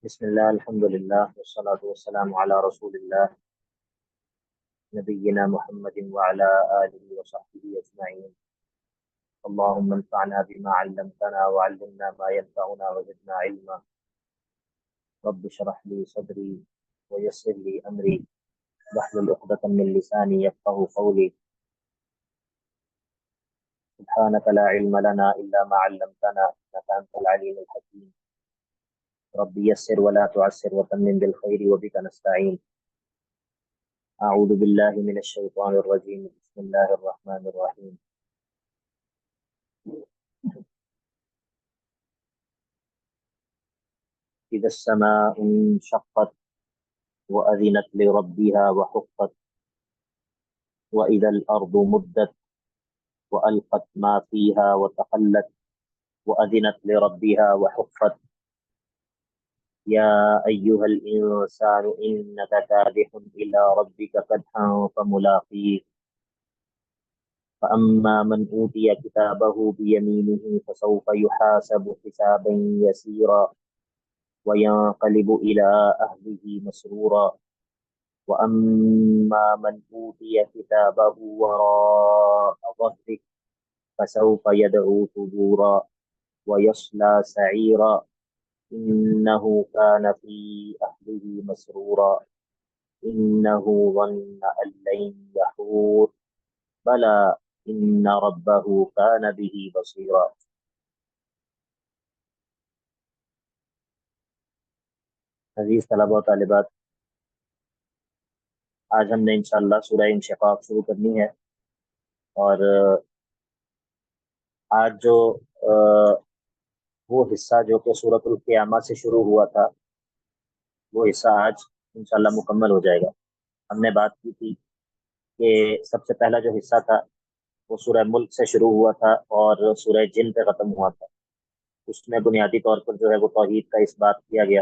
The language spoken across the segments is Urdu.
بسم الله الحمد لله والصلاة والسلام على رسول الله نبينا محمد وعلى آله وصحبه أجمعين. اللهم انفعنا بما علمتنا وعلمنا ما ينفعنا وزدنا علما. رب اشرح لي صدري ويسر لي أمري واحلل عقدة من لساني يفقه قولي. سبحانك لا علم لنا إلا ما علمتنا إنك أنت العليم الحكيم. رب يسر ولا تعسر وتمم بالخير وبك نستعين. أعوذ بالله من الشيطان الرجيم. بسم الله الرحمن الرحيم. إذا السماء انشقت وأذنت لربها وحقت وإذا الأرض مدت وألقت ما فيها وتخلت وأذنت لربها وحقت. يا أيها الإنسان إنك كادح إلى ربك كدحا فملاقيه. فأما من أوتي كتابه بيمينه فسوف يحاسب حسابا يسيرا وينقلب إلى أهله مسرورا. وأما من أوتي كتابه وراء ظهره فسوف يدعو ثبورا ويصلى سعيرا إنه كان في أهله مسرورا إنه ظن أن لن يحور بلى إن ربه كان به بصيرا. عزیز طلبہ و طالبات، آج ہم نے انشاءاللہ سورہ انشقاق شروع کرنی ہے، اور آج جو وہ حصہ جو کہ سورۃ القیامہ سے شروع ہوا تھا، وہ حصہ آج انشاءاللہ مکمل ہو جائے گا۔ ہم نے بات کی تھی کہ سب سے پہلا جو حصہ تھا وہ سورہ ملک سے شروع ہوا تھا اور سورہ جن پہ ختم ہوا تھا۔ اس میں بنیادی طور پر جو ہے وہ توحید کا اس بات کیا گیا،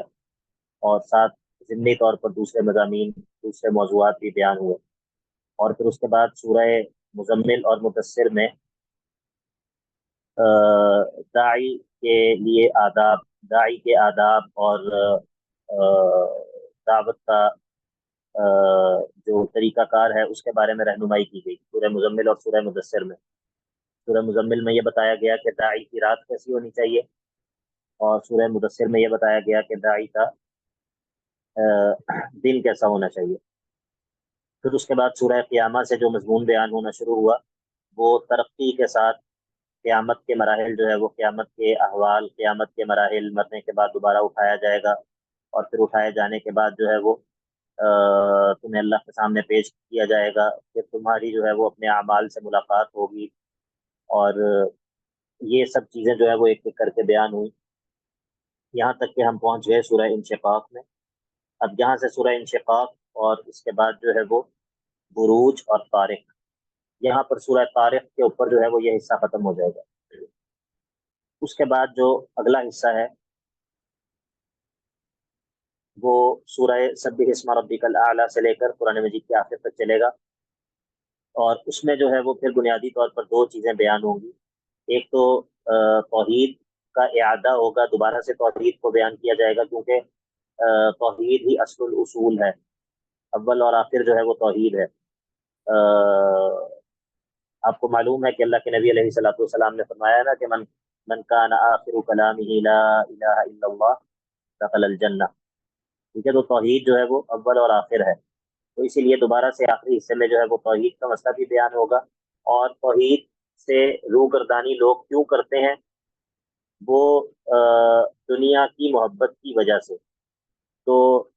اور ساتھ ضمنی طور پر دوسرے مضامین، دوسرے موضوعات بھی بیان ہوئے۔ اور پھر اس کے بعد سورہ مزمل اور مدثر میں داعی کے لیے آداب، داعی کے آداب اور دعوت کا جو طریقہ کار ہے اس کے بارے میں رہنمائی کی گئی سورہ مزمل اور سورہ مدثر میں۔ سورہ مزمل میں یہ بتایا گیا کہ داعی کی رات کیسی ہونی چاہیے، اور سورہ مدثر میں یہ بتایا گیا کہ داعی کا دن کیسا ہونا چاہیے۔ پھر اس کے بعد سورہ قیامہ سے جو مضمون بیان ہونا شروع ہوا، وہ ترقی کے ساتھ قیامت کے مراحل جو ہے وہ قیامت کے احوال، قیامت کے مراحل، مرنے کے بعد دوبارہ اٹھایا جائے گا، اور پھر اٹھائے جانے کے بعد جو ہے وہ تمہیں اللہ کے سامنے پیش کیا جائے گا، پھر تمہاری جو ہے وہ اپنے اعمال سے ملاقات ہوگی، اور یہ سب چیزیں جو ہے وہ ایک ایک کر کے بیان ہوئی، یہاں تک کہ ہم پہنچ گئے سورہ انشقاق میں۔ اب یہاں سے سورہ انشقاق اور اس کے بعد جو ہے وہ بروج اور طارق، یہاں پر سورہ طارق کے اوپر جو ہے وہ یہ حصہ ختم ہو جائے گا۔ اس کے بعد جو اگلا حصہ ہے وہ سورہ سبح اسم ربک الاعلی سے لے کر قرآن مجید کے آخر تک چلے گا، اور اس میں جو ہے وہ پھر بنیادی طور پر دو چیزیں بیان ہوں گی۔ ایک تو توحید کا اعادہ ہوگا، دوبارہ سے توحید کو بیان کیا جائے گا، کیونکہ توحید ہی اصل الاصول ہے، اول اور آخر جو ہے وہ توحید ہے۔ آپ کو معلوم ہے کہ اللہ کے نبی علیہ الصلوۃ والسلام نے فرمایا نا کہ من کان آخر کلامہ لا الہ الا اللہ دخل الجنہ، ٹھیک ہے؟ تو توحید جو ہے وہ اول اور آخر ہے، تو اسی لیے دوبارہ سے آخری حصے میں جو ہے وہ توحید کا مسئلہ بھی بیان ہوگا، اور توحید سے روگردانی لوگ کیوں کرتے ہیں، وہ دنیا کی محبت کی وجہ سے، تو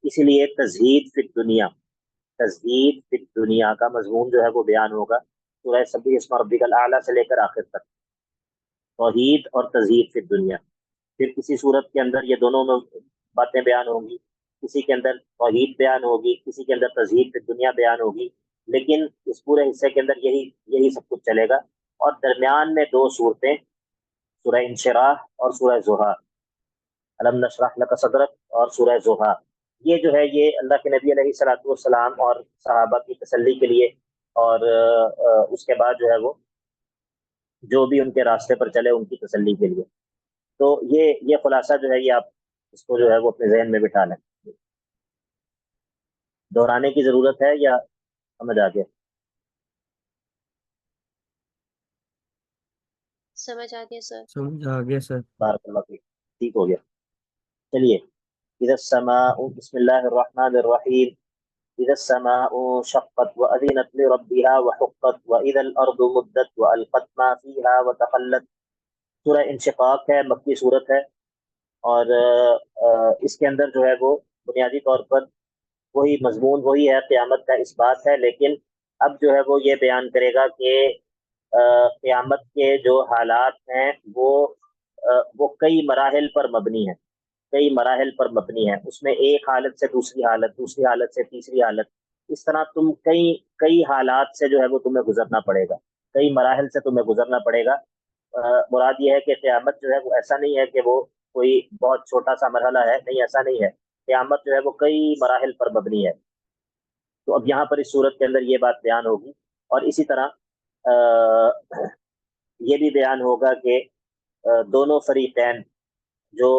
اسی لیے تزہید فی الدنیا، تزہید فی الدنیا کا مضمون جو ہے وہ بیان ہوگا سورہ سبح اسم ربک الاعلی سے لے کر آخر تک، توحید اور تزہید فی الدنیا۔ پھر کسی صورت کے اندر یہ دونوں باتیں بیان ہوں گی، کسی کے اندر توحید بیان ہوگی، کسی کے اندر تزہید فی الدنیا بیان ہوگی، لیکن اس پورے حصے کے اندر یہی سب کچھ چلے گا۔ اور درمیان میں دو صورتیں، سورہ انشراح اور سورہ زحا، الم نشرح لک صدرک اور سورہ زحا، یہ جو ہے یہ اللہ کے نبی علیہ الصلوۃ والسلام اور صحابہ کی تسلی کے لیے، اور اس کے بعد جو ہے وہ جو بھی ان کے راستے پر چلے ان کی تسلی کے لیے۔ تو یہ خلاصہ جو ہے یہ آپ اس کو جو ہے وہ اپنے ذہن میں بٹھا لیں. دہرانے کی ضرورت ہے یا سمجھ آ گیا؟ سمجھ آ گیا سر. سمجھ آ گیا سر. بارک اللہ فیک. ٹھیک ہو گیا. چلیے. اذا السماء بسم اللہ الرحمن الرحیم. اذا السماء شقت واذنت لربها وحقت واذا الارض مدت والقت ما فيها وتخلت. سورہ انشقاق ہے، مکی صورت ہے، اور اس کے اندر جو ہے وہ بنیادی طور پر وہی مضمون وہی ہے، قیامت کا اس بات ہے، لیکن اب جو ہے وہ یہ بیان کرے گا کہ قیامت کے جو حالات ہیں وہ کئی مراحل پر مبنی ہیں، کئی مراحل پر مبنی ہے. اس میں ایک حالت سے دوسری حالت، دوسری حالت سے تیسری حالت، اس طرح تم کئی کئی حالات سے جو ہے وہ تمہیں گزرنا پڑے گا، کئی مراحل سے تمہیں گزرنا پڑے گا. مراد یہ ہے کہ قیامت جو ہے وہ ایسا نہیں ہے کہ وہ کوئی بہت چھوٹا سا مرحلہ ہے، نہیں، ایسا نہیں ہے. قیامت جو ہے وہ کئی مراحل پر مبنی ہے. تو اب یہاں پر اس صورت کے اندر یہ بات بیان ہوگی، اور اسی طرح یہ بھی بیان ہوگا کہ دونوں فریقین جو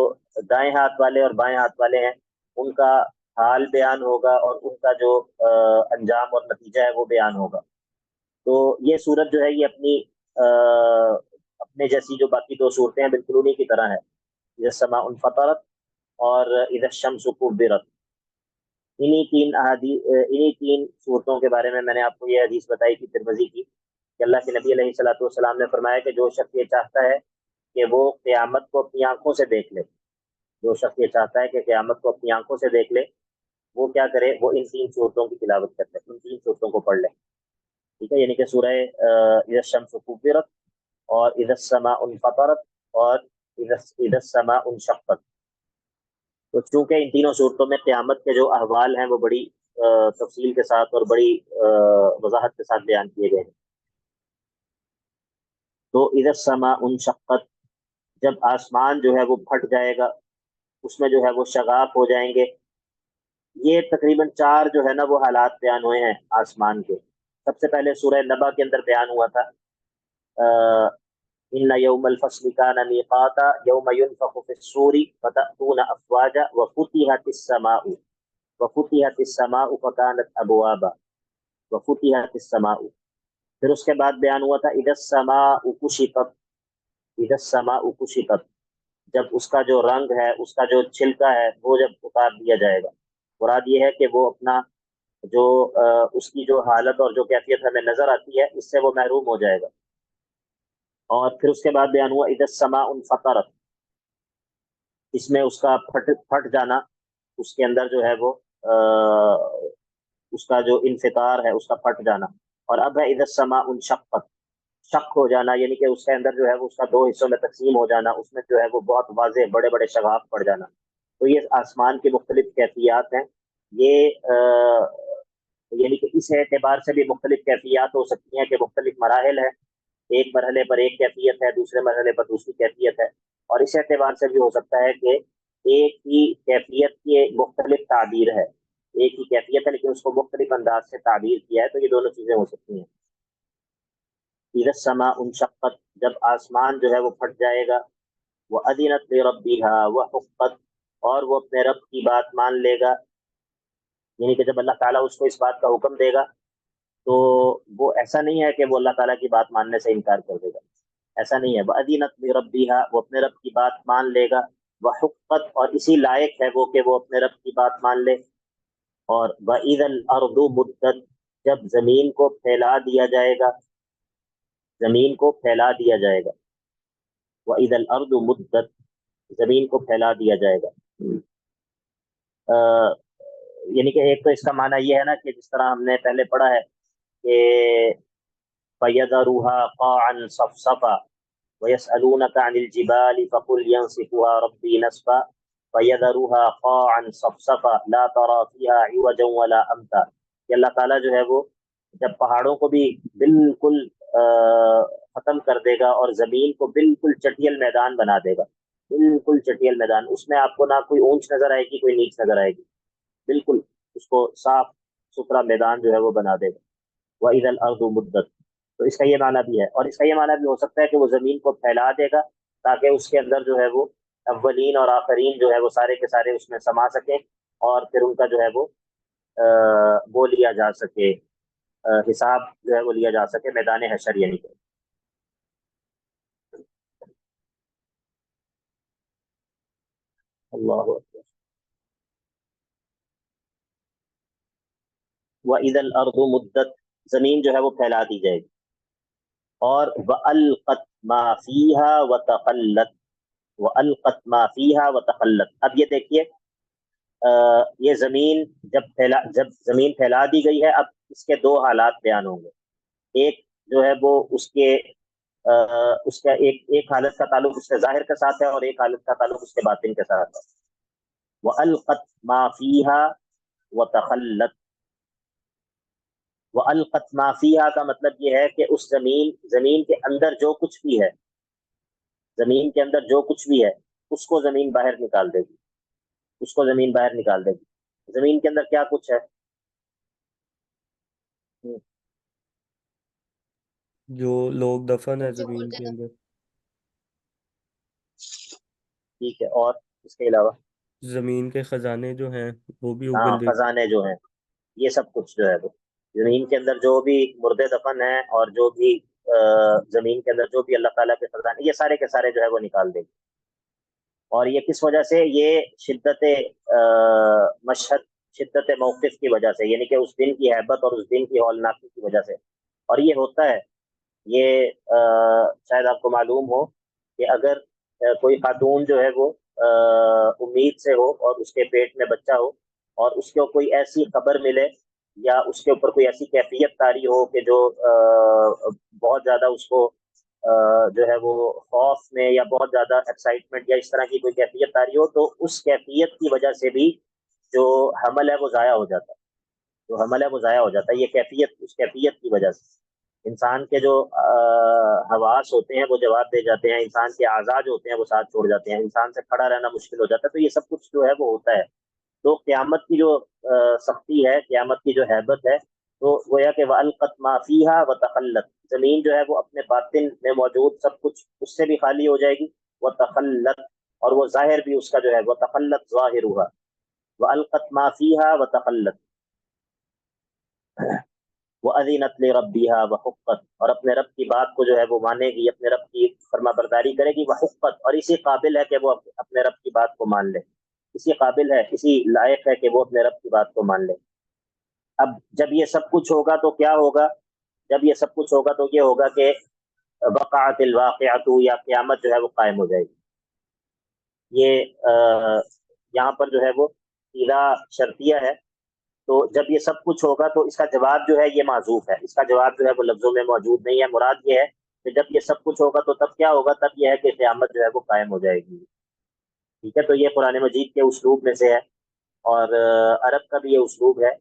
دائیں ہاتھ والے اور بائیں ہاتھ والے ہیں ان کا حال بیان ہوگا، اور ان کا جو انجام اور نتیجہ ہے وہ بیان ہوگا. تو یہ صورت جو ہے یہ اپنے جیسی جو باقی دو صورتیں ہیں بالکل انہی کی طرح ہے. اذا السماء انفطرت اور اذا الشمس كورت. انہی تین صورتوں کے بارے میں نے آپ کو یہ حدیث بتائی تھی ترمذی کی، کہ اللہ کے نبی علیہ الصلوۃ والسلام نے فرمایا کہ جو شخص یہ چاہتا ہے کہ وہ قیامت کو اپنی آنکھوں سے دیکھ لے، جو شخص یہ چاہتا ہے کہ قیامت کو اپنی آنکھوں سے دیکھ لے، وہ کیا کرے؟ وہ ان تین صورتوں کی تلاوت کرتے ہیں، ان تین صورتوں کو پڑھ لے. ٹھیک ہے، یعنی کہ سورہ اذا الشمس كورت اور اذا السماء انفطرت اور اذا السماء انشقت. تو چونکہ ان تینوں صورتوں میں قیامت کے جو احوال ہیں وہ بڑی تفصیل کے ساتھ اور بڑی وضاحت کے ساتھ بیان کیے گئے ہیں. تو اذا السماء انشقت، جب آسمان جو ہے وہ پھٹ جائے گا، اس میں جو ہے وہ شگاف ہو جائیں گے. یہ تقریباً 4 جو ہے نا وہ حالات بیان ہوئے ہیں آسمان کے. سب سے پہلے سورہ نبا کے اندر بیان ہوا تھا ان یوم الفصل کان میقاتا یوم ينفخ في الصور فتأتون افواجا وفتحت السماء فكانت ابوابا وفتحت السماء. پھر اس کے بعد بیان ہوا تھا اذا السماء كشطت، اذا السماء كشطت، جب اس کا جو رنگ ہے، اس کا جو چھلکا ہے وہ جب اتار دیا جائے گا. مراد یہ ہے کہ وہ اپنا جو اس کی جو حالت اور جو کیفیت ہمیں نظر آتی ہے اس سے وہ محروم ہو جائے گا. اور پھر اس کے بعد بیان ہوا اذا السماء انفطرت، اس میں اس کا پھٹ جانا، اس کے اندر جو ہے وہ اس کا جو انفطار ہے اس کا پھٹ جانا. اور اب ہے اذا السماء انشقت، شق ہو جانا، یعنی کہ اس کے اندر جو ہے وہ اس کا 2 حصوں میں تقسیم ہو جانا، اس میں جو ہے وہ بہت واضح بڑے بڑے شگاف پڑ جانا. تو یہ آسمان کی مختلف کیفیات ہیں. یہ یعنی کہ اس اعتبار سے بھی مختلف کیفیات ہو سکتی ہیں کہ مختلف مراحل ہیں، ایک مرحلے پر ایک کیفیت ہے، دوسرے مرحلے پر دوسری کیفیت ہے. اور اس اعتبار سے بھی ہو سکتا ہے کہ ایک ہی کیفیت کی مختلف تعبیر ہے، ایک ہی کیفیت ہے لیکن اس کو مختلف انداز سے تعبیر کیا ہے. تو یہ دونوں چیزیں ہو سکتی ہیں. اذا السماء انشقت، جب آسمان جو ہے وہ پھٹ جائے گا، وَأَذِنَتْ لِرَبِّهَا وَحُقَّتْ، اور وہ اپنے رب کی بات مان لے گا. یعنی کہ جب اللہ تعالیٰ اس کو اس بات کا حکم دے گا تو وہ ایسا نہیں ہے کہ وہ اللہ تعالیٰ کی بات ماننے سے انکار کر دے گا، ایسا نہیں ہے. وَأَذِنَتْ لِرَبِّهَا، وہ اپنے رب کی بات مان لے گا. وَحُقَّتْ، اور اسی لائق ہے وہ کہ وہ اپنے رب کی بات مان لے. اور وَإِذَا الْأَرْضُ مُدَّتْ، جب زمین کو پھیلا دیا جائے گا، زمین کو پھیلا دیا جائے گا. وَإِذَا الْأَرْضُ مُدَّتْ، زمین کو پھیلا دیا جائے گا. یعنی کہ ایک تو اس کا معنی یہ ہے نا کہ جس طرح ہم نے پہلے پڑھا ہے کہ فَيَذَرُهَا قَاعًا صَفْصَفًا وَيَسْأَلُونَكَ عَنِ الْجِبَالِ فَقُلْ يَنسِفُهَا رَبِّي نَسْفًا فَيَذَرُهَا قَاعًا صَفْصَفًا لَا تَرَىٰ فِيهَا عِوَجًا وَلَا أَمْتًا. کہ اللہ تعالیٰ جو ہے وہ جب پہاڑوں کو بھی بالکل ختم کر دے گا اور زمین کو بالکل چٹیل میدان بنا دے گا، بالکل چٹیل میدان، اس میں آپ کو نہ کوئی اونچ نظر آئے گی کوئی نیچ نظر آئے گی، بالکل اس کو صاف ستھرا میدان جو ہے وہ بنا دے گا. وَإِذَا الْأَرْضُ مُدَّتْ، تو اس کا یہ معنی بھی ہے. اور اس کا یہ معنی بھی ہو سکتا ہے کہ وہ زمین کو پھیلا دے گا تاکہ اس کے اندر جو ہے وہ اولین اور آخرین جو ہے وہ سارے کے سارے اس میں سما سکیں، اور پھر ان کا جو ہے وہ لیا جا سکے، حساب جو ہے وہ لیا جا سکے میدان حشر یعنی کہ۔ اللہ اکبر۔ وَإِذَا الْأَرْضُ مُدَّتْ، زمین جو ہے وہ پھیلا دی جائے گی، اور وَأَلْقَتْ مَا فِيهَا وَتَخَلَّتْ، وَأَلْقَتْ مَا فِيهَا وَتَخَلَّتْ۔ اب یہ دیکھیے یہ زمین جب زمین پھیلا دی گئی ہے، اب اس کے دو حالات بیان ہوں گے۔ ایک جو ہے وہ اس کا ایک حالت کا تعلق اس کے ظاہر کے ساتھ ہے، اور ایک حالت کا تعلق اس کے باطن کے ساتھ ہے۔ وَأَلْقَتْ مَا فِيهَا وَتَخَلَّتْ، وَأَلْقَتْ مَا فِيهَا کا مطلب یہ ہے کہ اس زمین کے اندر جو کچھ بھی ہے، زمین کے اندر جو کچھ بھی ہے اس کو زمین باہر نکال دے گی، اس کو زمین باہر نکال دے گی۔ زمین کے اندر کیا کچھ ہے؟ جو لوگ دفن ہے جو زمین کے مردے اندر، ٹھیک ہے، اور اس کے علاوہ زمین کے خزانے جو ہیں وہ بھی ہاں اگل دے۔ خزانے جو ہیں، یہ سب کچھ جو ہے وہ زمین کے اندر جو بھی مردے دفن ہیں، اور جو بھی زمین کے اندر جو بھی اللہ تعالیٰ کے خزانے، یہ سارے کے سارے جو ہے وہ نکال دے گی۔ اور یہ کس وجہ سے؟ یہ شدت مشہد، شدت موقف کی وجہ سے، یعنی کہ اس دن کی ہیبت اور اس دن کی ہولناکی کی وجہ سے۔ اور یہ ہوتا ہے، یہ شاید آپ کو معلوم ہو کہ اگر کوئی خاتون جو ہے وہ امید سے ہو اور اس کے پیٹ میں بچہ ہو، اور اس کو کوئی ایسی خبر ملے یا اس کے اوپر کوئی ایسی کیفیت طاری ہو کہ جو بہت زیادہ اس کو جو ہے وہ خوف میں یا بہت زیادہ ایکسائٹمنٹ یا اس طرح کی کوئی کیفیت طاری ہو، تو اس کیفیت کی وجہ سے بھی جو حمل ہے وہ ضائع ہو جاتا ہے، جو حمل ہے وہ ضائع ہو جاتا ہے، یہ کیفیت، اس کیفیت کی وجہ سے۔ انسان کے جو حواس ہوتے ہیں وہ جواب دے جاتے ہیں، انسان کے اعضاء جو ہوتے ہیں وہ ساتھ چھوڑ جاتے ہیں، انسان سے کھڑا رہنا مشکل ہو جاتا ہے، تو یہ سب کچھ جو ہے وہ ہوتا ہے۔ تو قیامت کی جو سختی ہے، قیامت کی جو ہیبت ہے، تو گویا کہ وَأَلْقَتْ مَا فِيهَا وَتَخَلَّتْ، زمین جو ہے وہ اپنے باطن میں موجود سب کچھ اس سے بھی خالی ہو جائے گی، وَتَخَلَّتْ، اور وہ ظاہر بھی اس کا جو ہے وَتَخَلَّتْ ظَاهِرُهَا، وَأَلْقَتْ مَا فِيهَا وَتَخَلَّتْ، وَأَذِنَتْ لِرَبِّهَا وَحُقَّتْ، اور اپنے رب کی بات کو جو ہے وہ مانے گی، اپنے رب کی فرما برداری کرے گی، وحقت، اور اسی قابل ہے کہ وہ اپنے رب کی بات کو مان لے، اسی قابل ہے، اسی لائق ہے کہ وہ اپنے رب کی بات کو مان لے۔ اب جب یہ سب کچھ ہوگا تو کیا ہوگا؟ جب یہ سب کچھ ہوگا تو یہ ہوگا کہ وقعت الواقعۃ، یا قیامت جو ہے وہ قائم ہو جائے گی۔ یہ یہاں پر جو ہے وہ اذا شرطیہ ہے، تو جب یہ سب کچھ ہوگا تو اس کا جواب جو ہے یہ معذوف ہے، اس کا جواب جو ہے وہ لفظوں میں موجود نہیں ہے۔ مراد یہ ہے کہ جب یہ سب کچھ ہوگا تو تب کیا ہوگا؟ تب یہ ہے کہ قیامت جو ہے وہ قائم ہو جائے گی۔ ٹھیک ہے، تو یہ قرآن مجید کے اسلوب میں سے ہے، اور عرب کا بھی یہ اسلوب ہے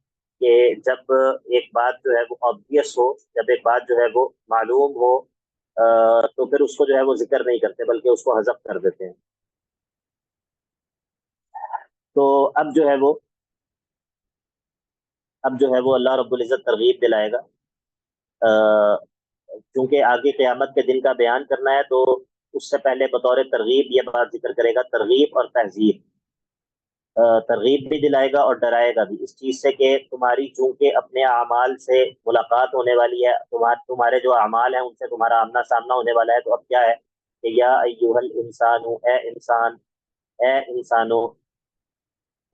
کہ جب ایک بات جو ہے وہ آبویس ہو، جب ایک بات جو ہے وہ معلوم ہو، تو پھر اس کو جو ہے وہ ذکر نہیں کرتے بلکہ اس کو حذف کر دیتے ہیں۔ تو اب جو ہے وہ اللہ رب العزت ترغیب دلائے گا، چونکہ آگے قیامت کے دن کا بیان کرنا ہے، تو اس سے پہلے بطور ترغیب یہ بات ذکر کرے گا، ترغیب اور تہذیب۔ ترغیب بھی دلائے گا اور ڈرائے گا بھی اس چیز سے کہ تمہاری چونکہ اپنے اعمال سے ملاقات ہونے والی ہے، تمہارے جو اعمال ہیں ان سے تمہارا آمنا سامنا ہونے والا ہے، تو اب کیا ہے کہ یا ایھا الانسان، اے انسان، اے انسانو،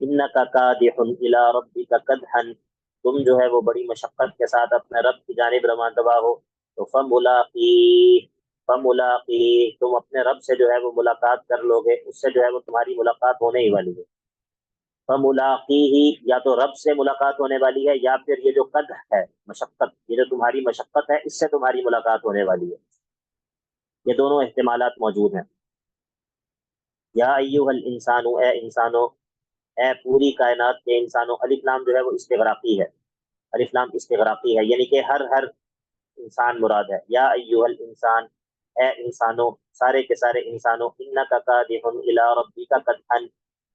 انک کادح الی ربک کدحا، تم جو ہے وہ بڑی مشقت کے ساتھ اپنے رب کی جانب رواں دوا ہو، تو فملاقی، تم اپنے رب سے جو ہے وہ ملاقات کر لو گے، اس سے جو ہے وہ تمہاری ملاقات ہونے ہی والی ہے۔ فملاقی ہی، یا تو رب سے ملاقات ہونے والی ہے، یا پھر یہ جو قدح ہے، مشقت، یہ جو تمہاری مشقت ہے اس سے تمہاری ملاقات ہونے والی ہے۔ یہ دونوں احتمالات موجود ہیں۔ یا ایھا الانسان، اے انسانو، اے پوری کائنات کے انسانوں، الف لام جو ہے وہ استغراقی ہے، الف لام استغراقی ہے، یعنی کہ ہر انسان مراد ہے۔ یا ایھا الانسان، اے انسانوں، سارے کے سارے انسانوں، انک کادح الی ربک کدحا،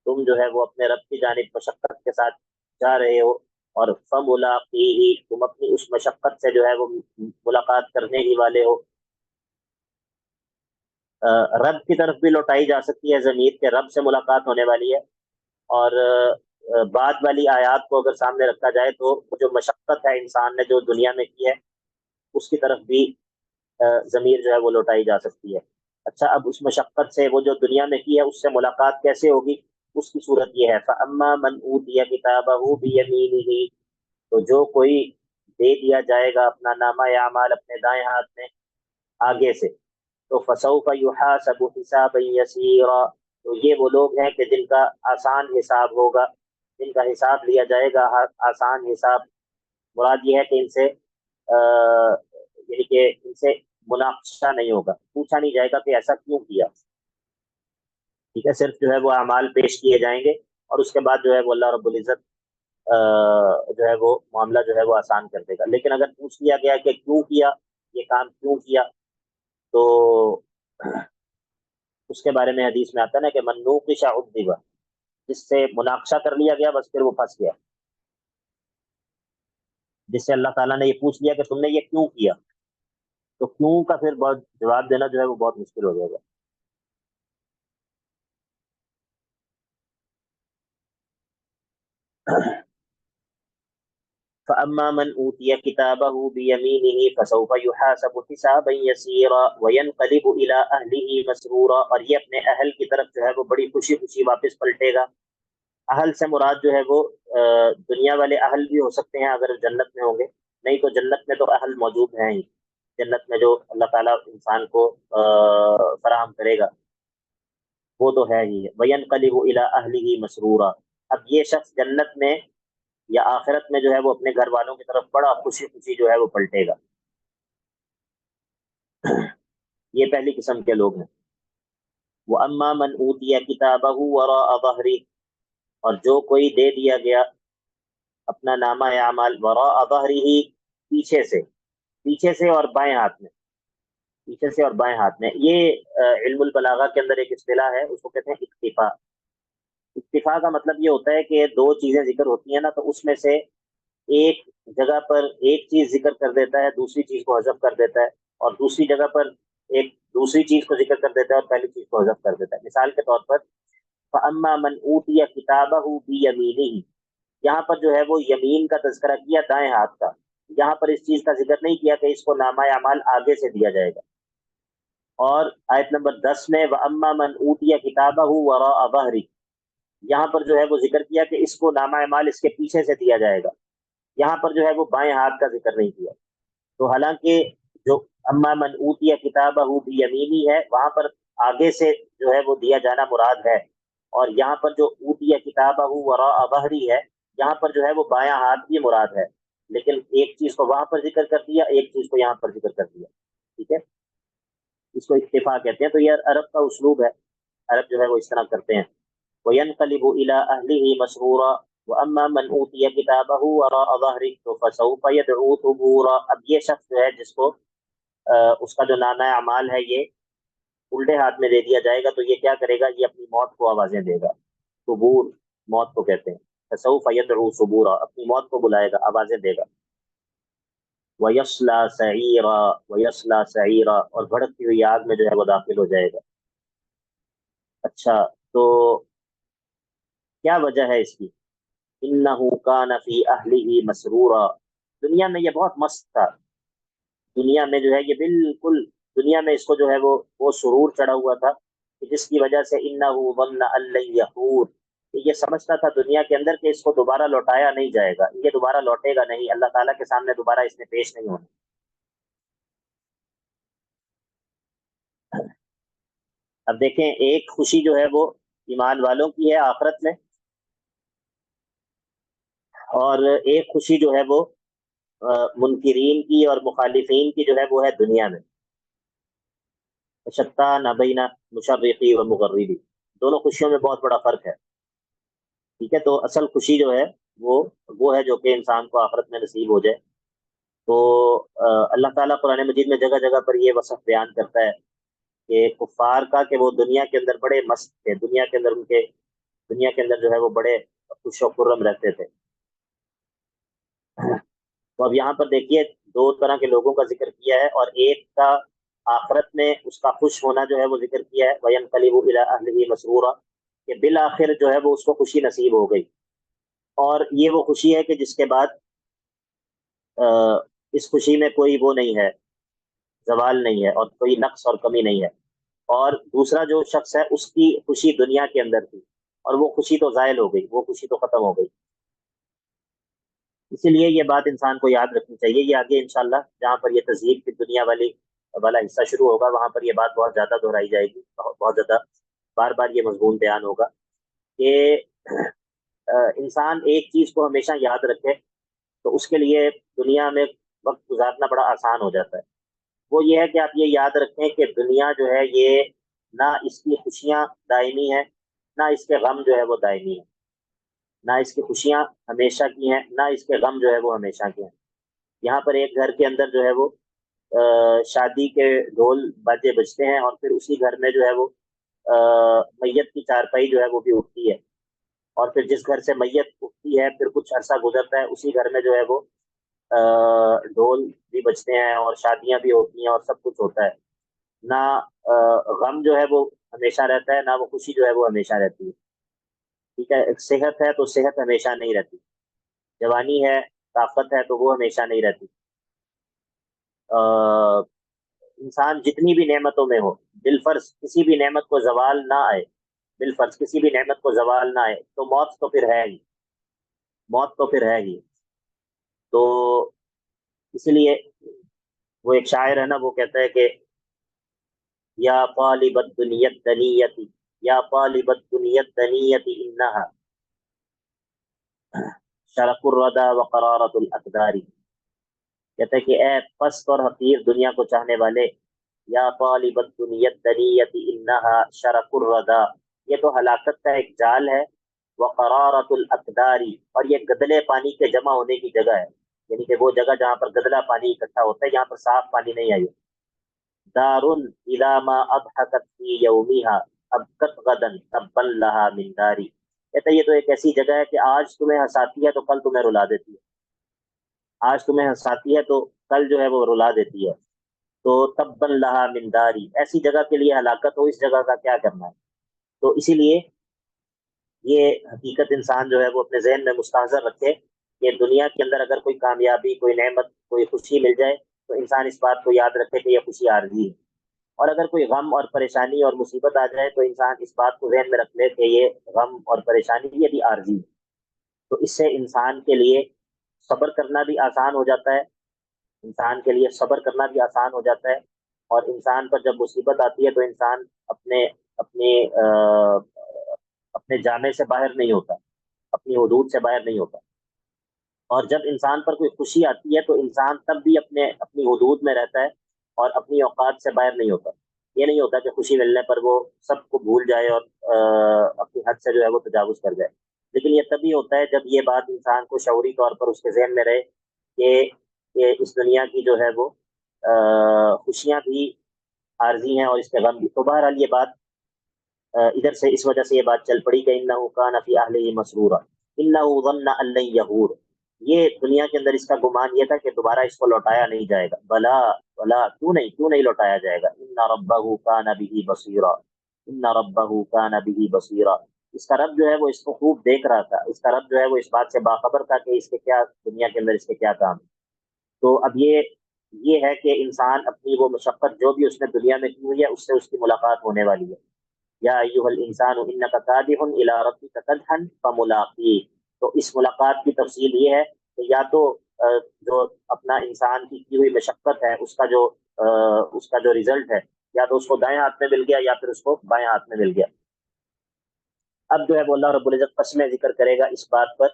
تم جو ہے وہ اپنے رب کی جانب مشقت کے ساتھ جا رہے ہو، اور فملاقیہ، تم اپنی اس مشقت سے جو ہے وہ ملاقات کرنے ہی والے ہو۔ رب کی طرف بھی لوٹائی جا سکتی ہے ضمیر کے، رب سے ملاقات ہونے والی ہے، اور بعد والی آیات کو اگر سامنے رکھا جائے تو وہ جو مشقت ہے انسان نے جو دنیا میں کی ہے اس کی طرف بھی ضمیر جو ہے وہ لوٹائی جا سکتی ہے۔ اچھا، اب اس مشقت سے وہ جو دنیا میں کی ہے اس سے ملاقات کیسے ہوگی؟ اس کی صورت یہ ہے، فَأَمَّا مَنْ أُوتِيَ كِتَابَهُ بِيَمِينِهِ، تو جو کوئی دے دیا جائے گا اپنا نامہ اعمال اپنے دائیں ہاتھ میں آگے سے، تو فَسَوْفَ يُحَاسَبُ حِسَابًا يَسِيرًا، تو یہ وہ لوگ ہیں کہ جن کا آسان حساب ہوگا، جن کا حساب لیا جائے گا آسان حساب۔ مراد یہ ہے کہ ان سے یعنی کہ ان سے مناقشہ نہیں ہوگا، پوچھا نہیں جائے گا کہ ایسا کیوں کیا، ٹھیک ہے، صرف جو ہے وہ اعمال پیش کیے جائیں گے، اور اس کے بعد جو ہے وہ اللہ رب العزت جو ہے وہ معاملہ جو ہے وہ آسان کر دے گا۔ لیکن اگر پوچھ لیا گیا کہ کیوں کیا، یہ کام کیوں کیا، تو اس کے بارے میں حدیث میں آتا ہے نا کہ من نوقش عذب، جس سے مناقشہ کر لیا گیا بس پھر وہ پھنس گیا، جس سے اللہ تعالیٰ نے یہ پوچھ لیا کہ تم نے یہ کیوں کیا، تو کیوں کا پھر بہت جواب دینا جو ہے وہ بہت مشکل ہو جائے گا۔ فَأَمَّا مَنْ أُوتِيَ كِتَابَهُ بِيَمِينِهِ فَسَوْفَ يُحَاسَبُ حِسَابًا يَسِيرًا وَيَنْقَلِبُ إِلَىٰ أَهْلِهِ مَسْرُورًا، اور یہ اپنے اہل کی طرف جو ہے وہ بڑی خوشی خوشی واپس پلٹے گا۔ اہل سے مراد جو ہے وہ دنیا والے اہل بھی ہو سکتے ہیں اگر جنت میں ہوں گے، نہیں تو جنت میں تو اہل موجود ہیں ہی، جنت میں جو اللہ تعالیٰ انسان کو فراہم کرے گا وہ تو ہے ہی۔ وَيَنْقَلِبُ إِلَىٰ أَهْلِهِ مَسْرُورًا، اب یہ شخص جنت میں یا آخرت میں جو ہے وہ اپنے گھر والوں کی طرف بڑا خوشی خوشی جو ہے وہ پلٹے گا۔ یہ پہلی قسم کے لوگ ہیں۔ وَأَمَّا مَنْ أُوتِيَ كِتَابَهُ وَرَاءَ ظَهْرِهِ، اور جو کوئی دے دیا گیا اپنا نامہ اعمال وراء ظہرہ، پیچھے سے اور بائیں ہاتھ میں، پیچھے سے اور بائیں ہاتھ میں، یہ علم البلاغہ کے اندر ایک اصطلاح ہے، اس کو کہتے ہیں اکتفا۔ اکتفا کا مطلب یہ ہوتا ہے کہ دو چیزیں ذکر ہوتی ہیں نا، تو اس میں سے ایک جگہ پر ایک چیز ذکر کر دیتا ہے، دوسری چیز کو حذف کر دیتا ہے، اور دوسری جگہ پر ایک دوسری چیز کو ذکر کر دیتا ہے اور پہلی چیز کو حذف کر دیتا ہے۔ مثال کے طور پر فَأَمَّا مَنْ أُوتِيَ كِتَابَهُ بِيَمِينِهِ، یہاں پر جو ہے وہ یمین کا تذکرہ کیا، دائیں ہاتھ کا، یہاں پر اس چیز کا ذکر نہیں کیا کہ اس کو نامہ اعمال آگے سے دیا جائے گا۔ اور آیت نمبر 10 میں وَأَمَّا مَنْ أُوتِيَ كِتَابَهُ وَرَاءَ ظَهْرِهِ، یہاں پر جو ہے وہ ذکر کیا کہ اس کو نامہ اعمال اس کے پیچھے سے دیا جائے گا، یہاں پر جو ہے وہ بائیں ہاتھ کا ذکر نہیں کیا۔ تو حالانکہ جو اما من اوتیہ کتابہ بیمینی ہے وہاں پر آگے سے جو ہے وہ دیا جانا مراد ہے، اور یہاں پر جو اوتیہ کتابہ وراء ظہری ہے یہاں پر جو ہے وہ بایاں ہاتھ بھی مراد ہے، لیکن ایک چیز کو وہاں پر ذکر کر دیا، ایک چیز کو یہاں پر ذکر کر دیا، ٹھیک ہے، اس کو اکتفا کہتے ہیں۔ تو یہ عرب کا اسلوب ہے، عرب جو ہے وہ اس طرح کرتے ہیں۔ وَيَنْقَلِبُ إِلَىٰ أَهْلِهِ مَسْرُورًا وَأَمَّا مَنْ أُوتِيَ كِتَابَهُ وَرَاءَ ظَهْرِهِ فَسَوْفَ يَدْعُو ثُبُورًا، اب یہ شخص جو ہے جس کو اس کا جو نامہ اعمال ہے یہ الٹے ہاتھ میں دے دیا جائے گا، تو یہ کیا کرے گا؟ یہ اپنی موت کو آوازیں دے گا، ثبور موت کو کہتے ہیں، فَسَوْفَ يَدْعُو ثُبُورًا، اپنی موت کو بلائے گا، آوازیں دے گا۔ وَيَصْلَىٰ سَعِيرًا وَيَصْلَىٰ سَعِيرًا، اور بھڑکتی ہوئی آگ میں جو ہے وہ داخل ہو جائے گا۔ اچھا، تو کیا وجہ ہے اس کی؟ انه كان في اهله مسرورا، دنیا میں یہ بہت مست تھا، دنیا میں جو ہے یہ بالکل دنیا میں اس کو جو ہے وہ سرور چڑھا ہوا تھا کہ جس کی وجہ سے انه ظن ان لن يحور، یہ سمجھتا تھا دنیا کے اندر کہ اس کو دوبارہ لوٹایا نہیں جائے گا، یہ دوبارہ لوٹے گا نہیں، اللہ تعالیٰ کے سامنے دوبارہ اس نے پیش نہیں ہونا۔ اب دیکھیں، ایک خوشی جو ہے وہ ایمان والوں کی ہے آخرت میں، اور ایک خوشی جو ہے وہ منکرین کی اور مخالفین کی جو ہے وہ ہے دنیا میں۔ شتان بین مشرقی و مغربی، دونوں خوشیوں میں بہت بڑا فرق ہے، ٹھیک ہے، تو اصل خوشی جو ہے وہ ہے جو کہ انسان کو آخرت میں نصیب ہو جائے۔ تو اللہ تعالیٰ قرآن مجید میں جگہ جگہ پر یہ وصف بیان کرتا ہے کہ کفار کا کہ وہ دنیا کے اندر بڑے مست تھے، دنیا کے اندر جو ہے وہ بڑے خوش و خرم رہتے تھے۔ تو اب یہاں پر دیکھیے دو طرح کے لوگوں کا ذکر کیا ہے، اور ایک کا آخرت میں اس کا خوش ہونا جو ہے وہ ذکر کیا ہے، وَيَنْقَلِبُ إِلَىٰ أَهْلِهِ مَسْرُورًا، کہ بالآخر جو ہے وہ اس کو خوشی نصیب ہو گئی۔ اور یہ وہ خوشی ہے کہ جس کے بعد اس خوشی میں کوئی وہ نہیں ہے، زوال نہیں ہے، اور کوئی نقص اور کمی نہیں ہے۔ اور دوسرا جو شخص ہے اس کی خوشی دنیا کے اندر تھی، اور وہ خوشی تو زائل ہو گئی، وہ خوشی تو ختم ہو گئی۔ اسی لیے یہ بات انسان کو یاد رکھنی چاہیے۔ یہ آگے انشاءاللہ جہاں پر یہ تہذیب کی دنیا والا حصہ شروع ہوگا، وہاں پر یہ بات بہت زیادہ دہرائی جائے گی، بہت زیادہ بار بار یہ مضمون بیان ہوگا کہ انسان ایک چیز کو ہمیشہ یاد رکھے تو اس کے لیے دنیا میں وقت گزارنا بڑا آسان ہو جاتا ہے۔ وہ یہ ہے کہ آپ یہ یاد رکھیں کہ دنیا جو ہے یہ نہ اس کی خوشیاں دائمی ہیں، نہ اس کے غم جو ہے وہ دائمی ہیں، نہ اس کی خوشیاں ہمیشہ کی ہیں، نہ اس کے غم جو ہے وہ ہمیشہ کے ہیں۔ یہاں پر ایک گھر کے اندر جو ہے وہ شادی کے ڈھول باجے بجتے ہیں، اور پھر اسی گھر میں جو ہے وہ میت کی چارپائی جو ہے وہ بھی اٹھتی ہے، اور پھر جس گھر سے میت اٹھتی ہے پھر کچھ عرصہ گزرتا ہے، اسی گھر میں جو ہے وہ ڈھول بھی بجتے ہیں اور شادیاں بھی ہوتی ہیں اور سب کچھ ہوتا ہے۔ نہ غم جو ہے وہ ہمیشہ رہتا ہے، نہ وہ خوشی جو ہے وہ ہمیشہ رہتی ہے۔ ٹھیک ہے، ایک صحت ہے تو صحت ہمیشہ نہیں رہتی، جوانی ہے، طاقت ہے تو وہ ہمیشہ نہیں رہتی۔ انسان جتنی بھی نعمتوں میں ہو، بالفرض کسی بھی نعمت کو زوال نہ آئے، بالفرض کسی بھی نعمت کو زوال نہ آئے تو موت تو پھر ہے ہی، موت تو پھر ہے ہی۔ تو اس لیے وہ ایک شاعر ہے نا، وہ کہتا ہے کہ یا طالب الدنیا الدنیتی، یا طالب الدنیا الدنیتی انہا شرف الردى وقرارۃ الاقدار، کہتا ہے کہ اے پست اور حقیر دنیا کو چاہنے والے، یا طالب الدنیا الدنیتی انہا شرف الردى، یہ تو ہلاکت کا ایک جال ہے، وقرارۃ الاقدار، اور یہ گدلے پانی کے جمع ہونے کی جگہ ہے، یعنی کہ وہ جگہ جہاں پر گدلا پانی اکٹھا ہوتا ہے، یہاں پر صاف پانی نہیں آئی۔ دار اذا ما اضحکت فی یومیہا ابکت غدا تبا لہا من داری، کہتا ہے یہ تو ایک ایسی جگہ ہے کہ آج تمہیں ہنساتی ہے تو کل تمہیں رلا دیتی ہے، آج تمہیں ہنساتی ہے تو کل جو ہے وہ رلا دیتی ہے۔ تو تبا لہا من داری، ایسی جگہ کے لیے ہلاکت ہو، اس جگہ کا کیا کرنا ہے۔ تو اسی لیے یہ حقیقت انسان جو ہے وہ اپنے ذہن میں مستحضر رکھے کہ دنیا کے اندر اگر کوئی کامیابی، کوئی نعمت، کوئی خوشی مل جائے تو انسان اس بات کو یاد رکھے کہ یہ خوشی عارضی ہے، اور اگر کوئی غم اور پریشانی اور مصیبت آ جائے تو انسان اس بات کو ذہن میں رکھ لے کہ یہ غم اور پریشانی یہ بھی عارضی ہے۔ تو اس سے انسان کے لیے صبر کرنا بھی آسان ہو جاتا ہے، انسان کے لیے صبر کرنا بھی آسان ہو جاتا ہے، اور انسان پر جب مصیبت آتی ہے تو انسان اپنے اپنے اپنے جامے سے باہر نہیں ہوتا، اپنی حدود سے باہر نہیں ہوتا۔ اور جب انسان پر کوئی خوشی آتی ہے تو انسان تب بھی اپنی حدود میں رہتا ہے اور اپنی اوقات سے باہر نہیں ہوتا۔ یہ نہیں ہوتا کہ خوشی ملنے پر وہ سب کو بھول جائے اور اپنی حد سے جو ہے وہ تجاوز کر جائے، لیکن یہ تبھی ہوتا ہے جب یہ بات انسان کو شعوری طور پر اس کے ذہن میں رہے کہ اس دنیا کی جو ہے وہ خوشیاں بھی عارضی ہیں اور اس کے غم بھی۔ تو بہرحال یہ بات ادھر سے اس وجہ سے یہ بات چل پڑی کہ انہ کان فی اہلہ مسرورا انہ ظن ان لن یحور، یہ دنیا کے اندر اس کا گمان یہ تھا کہ دوبارہ اس کو لوٹایا نہیں جائے گا۔ بلا بلا، کیوں نہیں لوٹایا جائے گا، ان ربہ کان بہ بصیرا، ان ربہ کان بہ بصیرا، اس کا رب جو ہے وہ اس کو خوب دیکھ رہا تھا، اس کا رب جو ہے وہ اس بات سے باخبر تھا کہ اس کے کیا دنیا کے اندر اس کے کیا کام۔ تو اب یہ ہے کہ انسان اپنی وہ مشقت جو بھی اس نے دنیا میں کی ہوئی ہے اس سے اس کی ملاقات ہونے والی ہے۔ یا ایھا الانسان انک کادح الی ربک کدحا فملاقیہ، تو اس ملاقات کی تفصیل یہ ہے کہ یا تو جو اپنا انسان کی ہوئی مشقت ہے اس کا جو رزلٹ ہے، یا تو اس کو دائیں ہاتھ میں مل گیا یا پھر اس کو بائیں ہاتھ میں مل گیا۔ اب جو ہے وہ اللہ رب العزت قسمیں ذکر کرے گا اس بات پر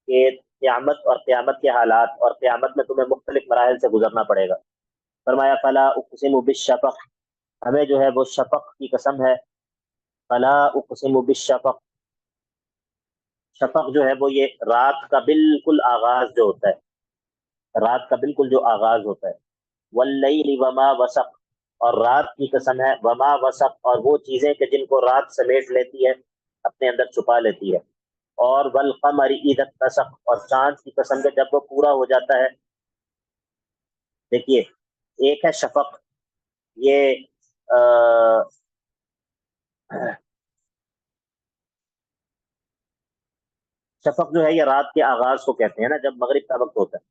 کہ قیامت اور قیامت کے حالات، اور قیامت میں تمہیں مختلف مراحل سے گزرنا پڑے گا۔ فرمایا فلا اقسم بالشفق، ہمیں جو ہے وہ شفق کی قسم ہے۔ فلا اقسم بالشفق، شفق جو ہے وہ یہ رات کا بالکل آغاز جو ہوتا ہے، رات کا بالکل جو آغاز ہوتا ہے۔ واللیل وما وسق، اور رات کی قسم ہے، وما وسق، اور وہ چیزیں کہ جن کو رات سمیٹ لیتی ہے، اپنے اندر چھپا لیتی ہے۔ اور والقمر اذا اتسق، اور چاند کی قسم ہے جب وہ پورا ہو جاتا ہے۔ دیکھیے، ایک ہے شفق یہ شفق جو ہے یہ رات کے آغاز کو کہتے ہیں نا، جب مغرب کا وقت ہوتا ہے۔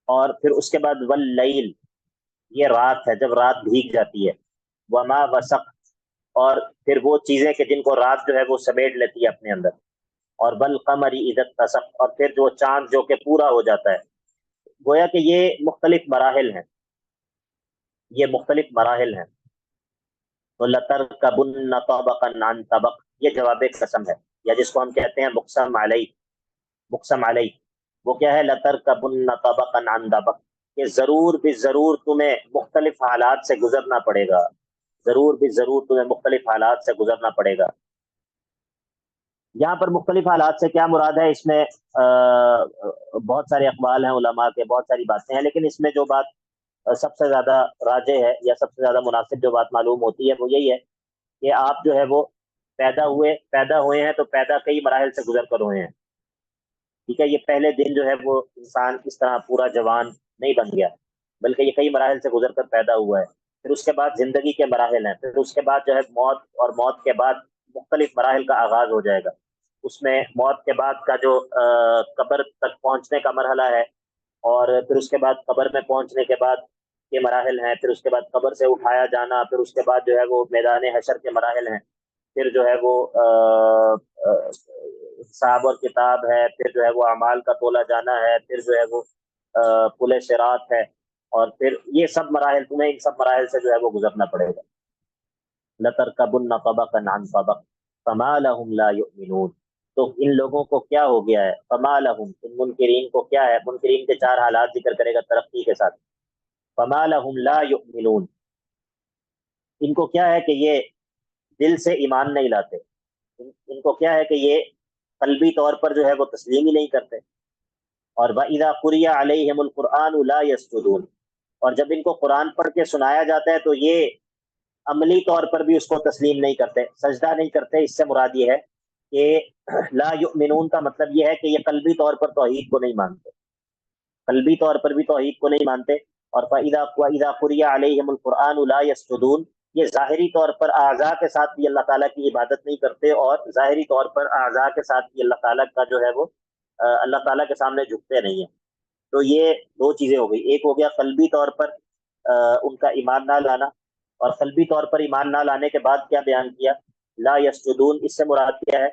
اور پھر اس کے بعد واللیل، یہ رات ہے جب رات بھیگ جاتی ہے، وما وسق، اور پھر وہ چیزیں کہ جن کو رات جو ہے وہ سمیٹ لیتی ہے اپنے اندر، اور والقمر اذا اتسق، اور پھر جو چاند جو کہ پورا ہو جاتا ہے۔ گویا کہ یہ مختلف مراحل ہیں، یہ مختلف مراحل ہیں۔ تو لَتَرْكَبُنَّ طَبَقًا عَنْ طَبَقٍ، یہ جواب قسم ہے، یا جس کو ہم کہتے ہیں مقسم علیہ، مقسم علیہ، وہ کیا ہے؟ لَتَرْكَبُنَّ طَبَقًا عَنْ طَبَقٍ، کہ ضرور بھی ضرور تمہیں مختلف حالات سے گزرنا پڑے گا، ضرور بھی ضرور تمہیں مختلف حالات سے گزرنا پڑے گا۔ یہاں پر مختلف حالات سے کیا مراد ہے؟ اس میں بہت سارے اقوال ہیں علماء کے، بہت ساری باتیں ہیں، لیکن اس میں جو بات سب سے زیادہ راجح ہے یا سب سے زیادہ مناسب جو بات معلوم ہوتی ہے وہ یہی ہے کہ آپ جو ہے وہ پیدا ہوئے ہیں تو پیدا کئی مراحل سے گزر کر ہوئے ہیں، ٹھیک ہے؟ یہ پہلے دن جو ہے وہ انسان اس طرح پورا جوان نہیں بن گیا، بلکہ یہ کئی مراحل سے گزر کر پیدا ہوا ہے۔ پھر اس کے بعد زندگی کے مراحل ہیں، پھر اس کے بعد جو ہے موت، اور موت کے بعد مختلف مراحل کا آغاز ہو جائے گا۔ اس میں موت کے بعد کا جو قبر تک پہنچنے کا مرحلہ ہے، اور پھر اس کے بعد قبر میں پہنچنے کے بعد کے مراحل ہیں، پھر اس کے بعد قبر سے اٹھایا جانا، پھر اس کے بعد جو ہے وہ میدان حشر کے مراحل ہیں، پھر جو ہے وہ حساب اور کتاب ہے، پھر جو ہے وہ اعمال کا تولا جانا ہے، پھر جو ہے وہ پل صراط ہے، اور پھر یہ سب مراحل، تمہیں ان سب مراحل سے جو ہے وہ گزرنا پڑے گا۔ لَتَرْكَبُنَّ طَبَقًا عَنْ طَبَقٍ فَمَا لَهُمْ لَا يُؤْمِنُونَ، تو ان لوگوں کو کیا ہو گیا ہے؟ فَمَا لَهُمْ، ان منکرین کو کیا ہے؟ منکرین کے چار حالات ذکر کرے گا ترقی کے ساتھ۔ فَمَا لَهُمْ لَا يُؤْمِنُونَ، ان کو کیا ہے کہ یہ دل سے ایمان نہیں لاتے، ان کو کیا ہے کہ یہ قلبی طور پر جو ہے وہ تسلیم ہی نہیں کرتے۔ اور وَإِذَا قُرِئَ عَلَيْهِمُ الْقُرْآنُ لَا يَسْجُدُونَ، اور جب ان کو قرآن پڑھ کے سنایا جاتا ہے تو یہ عملی طور پر بھی اس کو تسلیم نہیں کرتے، سجدہ نہیں کرتے۔ اس سے مراد یہ ہے کہ لا یؤمنون کا مطلب یہ ہے کہ یہ قلبی طور پر توحید کو نہیں مانتے، قلبی طور پر بھی توحید کو نہیں مانتے۔ اور وَإِذَا قُرِئَ عَلَيْهِمُ الْقُرْآنُ لَا يَسْجُدُونَ، یہ ظاہری طور پر اعضاء کے ساتھ بھی اللہ تعالیٰ کی عبادت نہیں کرتے، اور ظاہری طور پر اعضاء کے ساتھ بھی اللہ تعالیٰ کا جو ہے وہ اللہ تعالیٰ کے سامنے جھکتے نہیں ہیں۔ تو یہ دو چیزیں ہو گئی، ایک ہو گیا قلبی طور پر ان کا ایمان نہ لانا، اور قلبی طور پر ایمان نہ لانے کے بعد کیا بیان کیا؟ لا یسجدون، اس سے مراد کیا ہے؟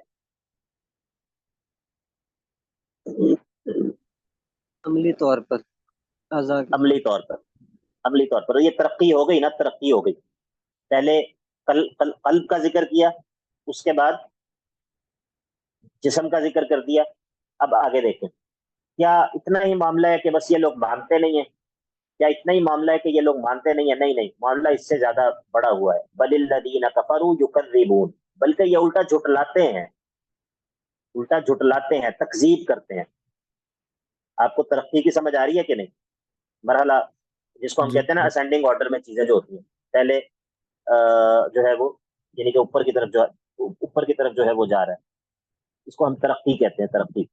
عملی طور پر عملی طور پر، عملی طور پر یہ ترقی ہو گئی نا، ترقی ہو گئی۔ پہلے قلب کا ذکر کیا، اس کے بعد جسم کا ذکر کر دیا۔ اب آگے دیکھیں، کیا اتنا ہی معاملہ ہے کہ بس یہ لوگ مانتے نہیں ہیں؟ کیا اتنا ہی معاملہ ہے کہ یہ لوگ مانتے نہیں ہیں؟ نہیں نہیں، معاملہ اس سے زیادہ بڑا ہوا ہے۔ بل الذین کفروا یکذبون، بلکہ یہ الٹا جھٹلاتے ہیں، الٹا جھٹلاتے ہیں، تکذیب کرتے ہیں۔ آپ کو ترقی کی سمجھ آ رہی ہے کہ نہیں؟ مرحلہ جس کو ہم جی کہتے ہیں نا اسینڈنگ آرڈر میں چیزیں جو ہوتی ہیں، پہلے جو ہے وہ یعنی کہ اوپر کی طرف جو ہے وہ جا رہا ہے، اس کو ہم ترقی کہتے ہیں، ترقی۔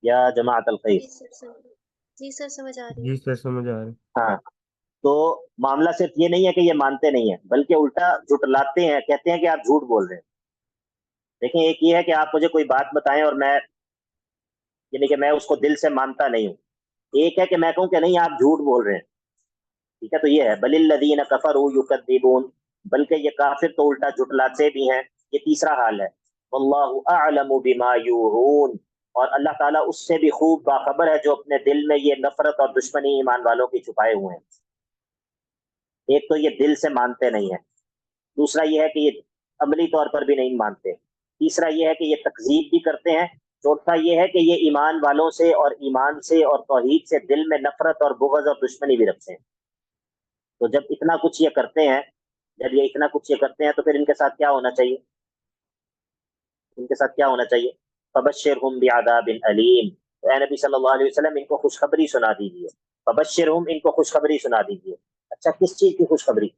یا جماعت الخیر، جی سر سمجھ آ رہی جی ہے۔ سر سمجھ آ رہا ہے۔ ہاں، تو معاملہ صرف یہ نہیں ہے کہ یہ مانتے نہیں ہیں، بلکہ الٹا جھٹلاتے ہیں، کہتے ہیں کہ آپ جھوٹ بول رہے ہیں۔ دیکھیں، ایک یہ ہے کہ آپ مجھے کوئی بات بتائیں اور میں یعنی کہ میں اس کو دل سے مانتا نہیں ہوں، ایک ہے کہ میں کہوں کہ نہیں آپ جھوٹ بول رہے ہیں، ٹھیک ہے؟ تو یہ ہے بل الذین کفروا یکذبون، بلکہ یہ کافر تو الٹا جھٹلاتے بھی ہیں۔ یہ تیسرا حال ہے۔ واللہ اعلم بما یوعون، اور اللہ تعالیٰ اس سے بھی خوب باخبر ہے جو اپنے دل میں یہ نفرت اور دشمنی ایمان والوں کی چھپائے ہوئے ہیں۔ ایک تو یہ دل سے مانتے نہیں ہیں، دوسرا یہ ہے کہ یہ عملی طور پر بھی نہیں مانتے، تیسرا یہ ہے کہ یہ تکذیب بھی کرتے ہیں، چوتھا یہ ہے کہ یہ ایمان والوں سے اور ایمان سے اور توحید سے دل میں نفرت اور بغض اور دشمنی بھی رکھتے ہیں۔ تو جب اتنا کچھ یہ کرتے ہیں، تو پھر ان کے ساتھ کیا ہونا چاہیے؟ ان کے ساتھ کیا ہونا چاہیے؟ فبشرہم بعذاب علیم، تو اے نبی صلی اللہ علیہ وسلم ان کو خوشخبری سنا دیجیے، فبشرہم، ان کو خوشخبری سنا دیجیے۔ اچھا، کس چیز کی خوشخبری؟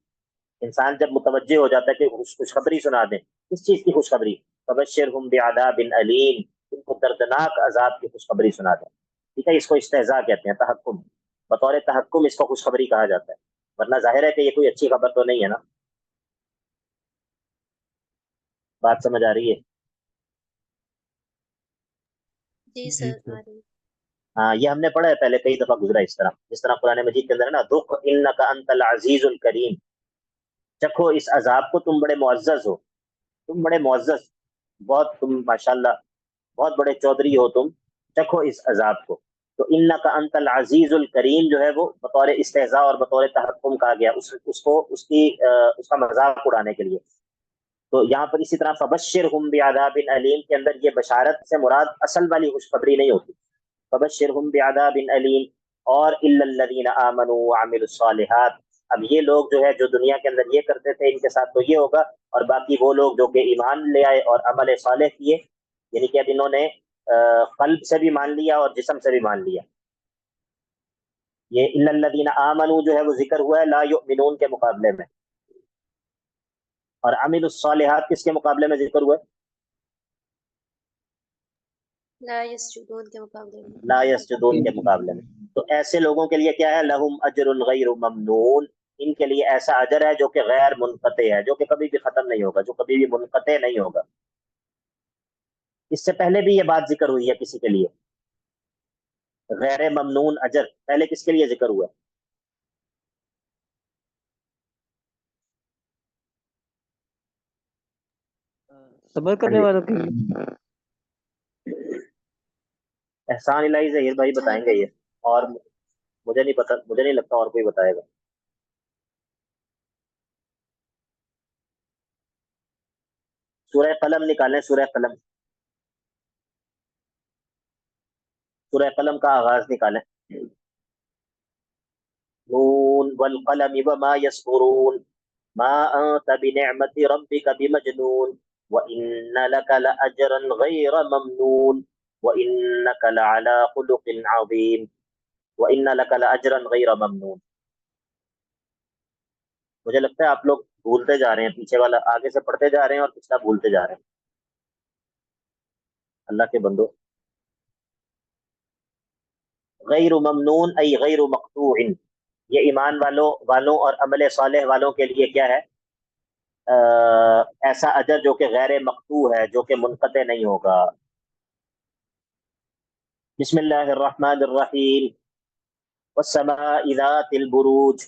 انسان جب متوجہ ہو جاتا ہے کہ خوشخبری سنا دیں، کس چیز کی خوشخبری؟ فبشرہم بعذاب علیم، ان کو دردناک عذاب کی خوشخبری سنا دیں. ٹھیک ہے، اس کو استہزاء کہتے ہیں، تحکم، بطور تحکم اس کو خوشخبری کہا جاتا ہے، ورنہ ظاہر ہے کہ یہ کوئی اچھی خبر تو نہیں ہے نا. بات سمجھ آ رہی ہے؟ جی جی سر سر. آ رہی. ہاں، یہ ہم نے پڑھا ہے پہلے، کئی دفعہ گزرا اس طرح، جس طرح قرآن مجید کے اندر ہے نا، ذق انک انت العزیز الکریم، چکھو اس عذاب کو، تم بڑے معزز ہو، تم بڑے معزز، بہت تم ماشاءاللہ بہت بڑے چودھری ہو تم، چکھو اس عذاب کو. تو انک انت العزیز الکریم جو ہے وہ بطور استہزاء اور بطور تحکم کہا گیا اس کا مذاق اڑانے کے لیے. تو یہاں پر اسی طرح فبشرہم بعذاب علیم کے اندر یہ بشارت سے مراد اصل والی خوشخبری نہیں ہوتی، فبشرہم بعذاب علیم. اور الا الذین آمنوا وعملوا الصالحات، اب یہ لوگ جو ہے جو دنیا کے اندر یہ کرتے تھے ان کے ساتھ تو یہ ہوگا، اور باقی وہ لوگ جو کہ ایمان لے آئے اور عمل صالح کیے، یعنی کہ اب انہوں نے قلب سے بھی مان لیا اور جسم سے بھی مان لیا. یہ الا الذین آمنوا جو ہے وہ ذکر ہوا ہے لا یؤمنون کے مقابلے میں، اور عمل الصالحات کس کے مقابلے میں ذکر ہوا ہے؟ لا یسجدون کے مقابلے میں. لا یسجدون کے مقابلے میں. تو ایسے لوگوں کے لیے کیا ہے؟ لہم اجر غیر ممنون، ان کے لیے ایسا اجر ہے جو کہ غیر منقطع ہے، جو کہ کبھی بھی ختم نہیں ہوگا، جو کبھی بھی منقطع نہیں ہوگا. اس سے پہلے بھی یہ بات ذکر ہوئی ہے کسی کے لیے، غیر ممنون اجر پہلے کس کے لیے ذکر ہوا ہے؟ صبر کرنے والوں کے لیے. احسان الہی ظہیر بھائی جہاں بتائیں گے پر یہ، اور مجھے نہیں پتا، مجھے نہیں لگتا اور کوئی بتائے گا. سورہ قلم نکالیں، سورہ قلم، سورہ قلم کا آغاز نکالیں. نون والقلم وما يسطرون ما انت بنعمت ربك بمجنون وان لك لاجرا غير ممنون وانك لعلى خلق عظيم وان لك لاجرا غير ممنون. مجھے لگتا ہے آپ لوگ بھولتے جا رہے ہیں، پیچھے والا آگے سے پڑھتے جا رہے ہیں اور پچھلا بھولتے جا رہے ہیں. اللہ کے بندو، غیر ممنون ای غیر مقطوع، یہ ایمان والوں اور عمل صالح والوں کے لیے کیا ہے؟ ایسا اجر جو کہ غیر مقطوع ہے، جو کہ منقطع نہیں ہوگا. بسم اللہ الرحمن الرحیم. والسماء ذات البروج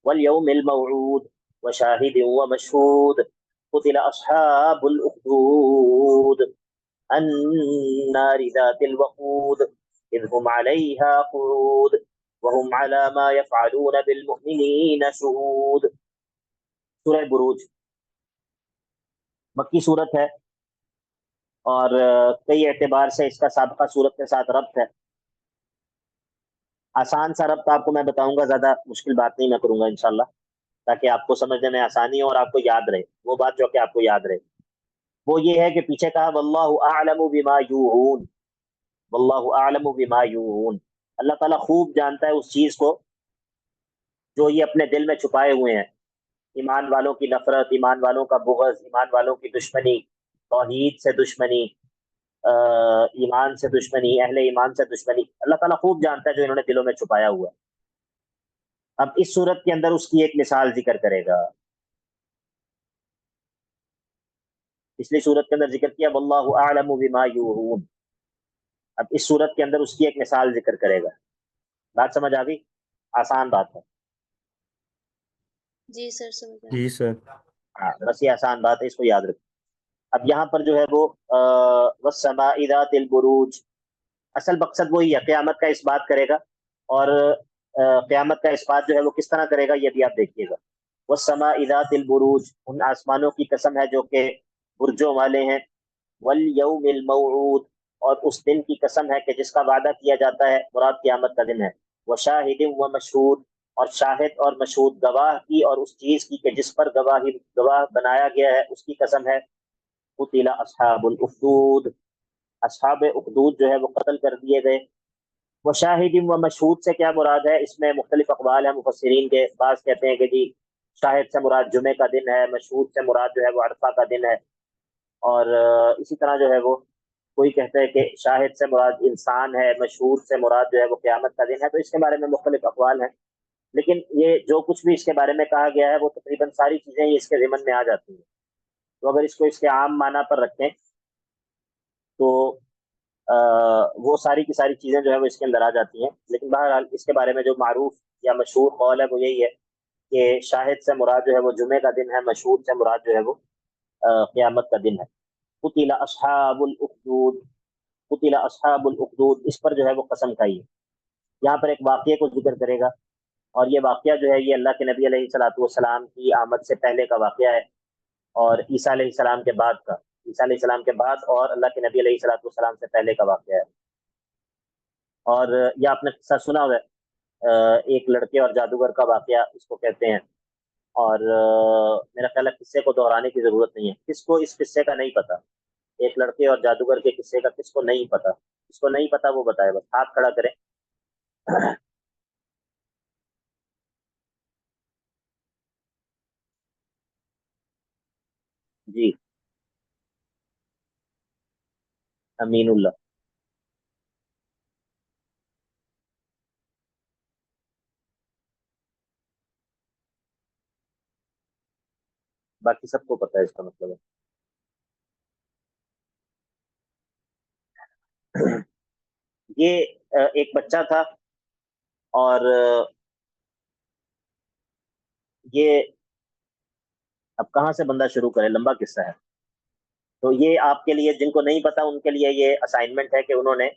واليوم الموعود وشاهد ومشهود قتل أصحاب الأخدود النار ذات الوقود إذ هم عليها قعود وهم على ما يفعلون بالمؤمنين شهود. سورہ بروج مکی صورت ہے، اور کئی اعتبار سے اس کا سابقہ صورت کے ساتھ ربط ہے. آسان سا ربط آپ کو میں بتاؤں گا، زیادہ مشکل بات نہیں میں کروں گا انشاءاللہ، تاکہ آپ کو سمجھنے میں آسانی ہو اور آپ کو یاد رہے وہ بات جو کہ آپ کو یاد رہے. وہ یہ ہے کہ پیچھے کہا واللہ اعلم بما یوعون، واللہ اعلم بما یوعون، اللہ تعالیٰ خوب جانتا ہے اس چیز کو جو یہ اپنے دل میں چھپائے ہوئے ہیں. ایمان والوں کی نفرت، ایمان والوں کا بغض، ایمان والوں کی دشمنی، توحید سے دشمنی، ایمان سے دشمنی، اہل ایمان سے دشمنی، اللہ تعالیٰ خوب جانتا ہے جو انہوں نے دلوں میں چھپایا ہوا ہے. اب اس صورت کے اندر اس کی ایک مثال ذکر کرے گا. پچھلی صورت کے اندر ذکر کیا واللہ اعلم بما یوعون، اب اس صورت کے اندر اس کی ایک مثال ذکر کرے گا. بات سمجھ آ گئی؟ آسان بات ہے. جی سر سمجھ آ جی رہی. سر. ہاں بس یہ آسان بات ہے، اس کو یاد رکھیں. اب یہاں پر جو ہے وہ والسماء ذات البروج، اصل مقصد وہی ہے، قیامت کا اس بات کرے گا، اور قیامت کا اس بات جو ہے وہ کس طرح کرے گا یہ بھی آپ دیکھیے گا. والسماء ذات البروج، ان آسمانوں کی قسم ہے جو کہ برجوں والے ہیں. والیوم الموعود، اور اس دن کی قسم ہے کہ جس کا وعدہ کیا جاتا ہے، مراد قیامت کا دن ہے. وشاہد ومشہود، اور شاہد اور مشہود، گواہ کی اور اس چیز کی کہ جس پر گواہ بنایا گیا ہے اس کی قسم ہے. قتل اصحاب الاخدود، اصحاب اخدود جو ہے وہ قتل کر دیے گئے. وشاہد و مشہود سے کیا مراد ہے؟ اس میں مختلف اقوال ہیں مفسرین کے. بعض کہتے ہیں کہ جی شاہد سے مراد جمعے کا دن ہے، مشہود سے مراد جو ہے وہ عرفہ کا دن ہے، اور اسی طرح جو ہے وہ کوئی کہتا ہے کہ شاہد سے مراد انسان ہے، مشہور سے مراد جو ہے وہ قیامت کا دن ہے. تو اس کے بارے میں مختلف اقوال ہیں، لیکن یہ جو کچھ بھی اس کے بارے میں کہا گیا ہے وہ تقریباً ساری چیزیں یہ اس کے ضمن میں آ جاتی ہیں. تو اگر اس کو اس کے عام معنی پر رکھیں تو وہ ساری کی ساری چیزیں جو ہے وہ اس کے اندر آ جاتی ہیں. لیکن بہرحال اس کے بارے میں جو معروف یا مشہور قول ہے وہ یہی ہے کہ شاہد سے مراد جو ہے وہ جمعے کا دن ہے، مشہور سے مراد جو ہے وہ قیامت کا دن ہے. قتل اصحاب الاخدود، قتل اصحاب الاخدود، اس پر جو ہے وہ قسم کھائی ہے. یہاں پر ایک واقعے کو ذکر کرے گا، اور یہ واقعہ جو ہے یہ اللہ کے نبی علیہ الصلوۃ والسلام کی آمد سے پہلے کا واقعہ ہے، اور عیسیٰ علیہ السلام کے بعد کا، عیسیٰ علیہ السلام کے بعد اور اللہ کے نبی علیہ الصلوۃ والسلام سے پہلے کا واقعہ ہے. اور یہ آپ نے قصہ سنا ہوا ہے، ایک لڑکے اور جادوگر کا واقعہ اس کو کہتے ہیں. اور میرا خیال ہے قصے کو دہرانے کی ضرورت نہیں ہے. کس کو اس قصے کا نہیں پتا؟ ایک لڑکے اور جادوگر کے قصے کا کس کو نہیں پتا؟ کس کو نہیں پتا وہ بتائے، بس ہاتھ کھڑا کریں. جی، امین اللہ. باقی سب کو پتا ہے اس کا مطلب ہے. یہ ایک بچہ تھا، اور یہ اب کہاں سے بندہ شروع کرے، لمبا قصہ ہے. تو یہ آپ کے لیے جن کو نہیں پتا ان کے لیے یہ اسائنمنٹ ہے کہ انہوں نے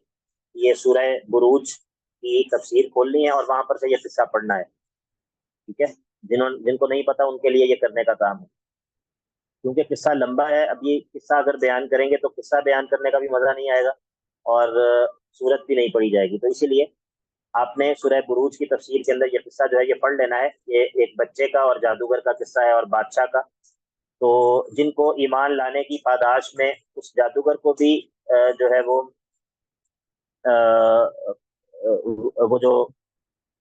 یہ سورہ بروج کی تفسیر کھولنی ہے اور وہاں پر سے یہ قصہ پڑھنا ہے. ٹھیک ہے، جن کو نہیں پتا ان کے لیے یہ کرنے کا کام ہے، کیونکہ قصہ لمبا ہے. اب یہ قصہ اگر بیان کریں گے تو قصہ بیان کرنے کا بھی مزہ نہیں آئے گا، اور صورت بھی نہیں پڑھی جائے گی. تو اسی لیے آپ نے سورہ بروج کی تفسیر کے اندر یہ قصہ جو ہے یہ پڑھ لینا ہے. یہ ایک بچے کا اور جادوگر کا قصہ ہے اور بادشاہ کا. تو جن کو ایمان لانے کی پاداش میں اس جادوگر کو بھی جو ہے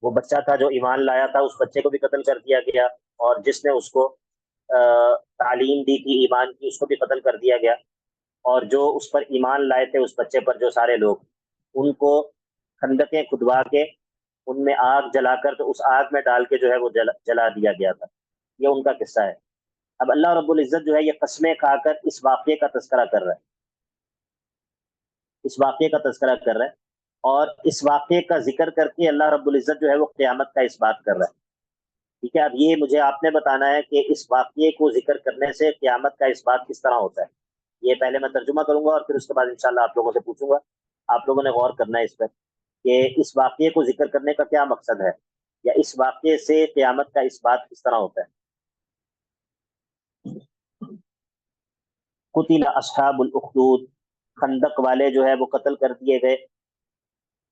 وہ بچہ تھا جو ایمان لایا تھا، اس بچے کو بھی قتل کر دیا گیا، اور جس نے اس کو تعلیم دی تھی ایمان کی اس کو بھی قتل کر دیا گیا. اور جو اس پر ایمان لائے تھے اس بچے پر، جو سارے لوگ، ان کو خندقیں کھدوا کے ان میں آگ جلا کر تو اس آگ میں ڈال کے جو ہے وہ جلا دیا گیا تھا. یہ ان کا قصہ ہے. اب اللہ رب العزت جو ہے یہ قسمیں کھا کر اس واقعے کا تذکرہ کر رہا ہے، اس واقعے کا تذکرہ کر رہا ہے، اور اس واقعے کا ذکر کر کے اللہ رب العزت جو ہے وہ قیامت کا اس بات کر رہا ہے. ٹھیک ہے، اب یہ مجھے آپ نے بتانا ہے کہ اس واقعے کو ذکر کرنے سے قیامت کا اس بات کس طرح ہوتا ہے. یہ پہلے میں ترجمہ کروں گا اور پھر اس کے بعد انشاءاللہ آپ لوگوں سے پوچھوں گا. آپ لوگوں نے غور کرنا ہے اس پر کہ اس واقعے کو ذکر کرنے کا کیا مقصد ہے، یا اس واقعے سے قیامت کا اس بات کس طرح ہوتا ہے. قتل اصحاب الاخدود، خندق والے جو ہے وہ قتل کر دیے گئے.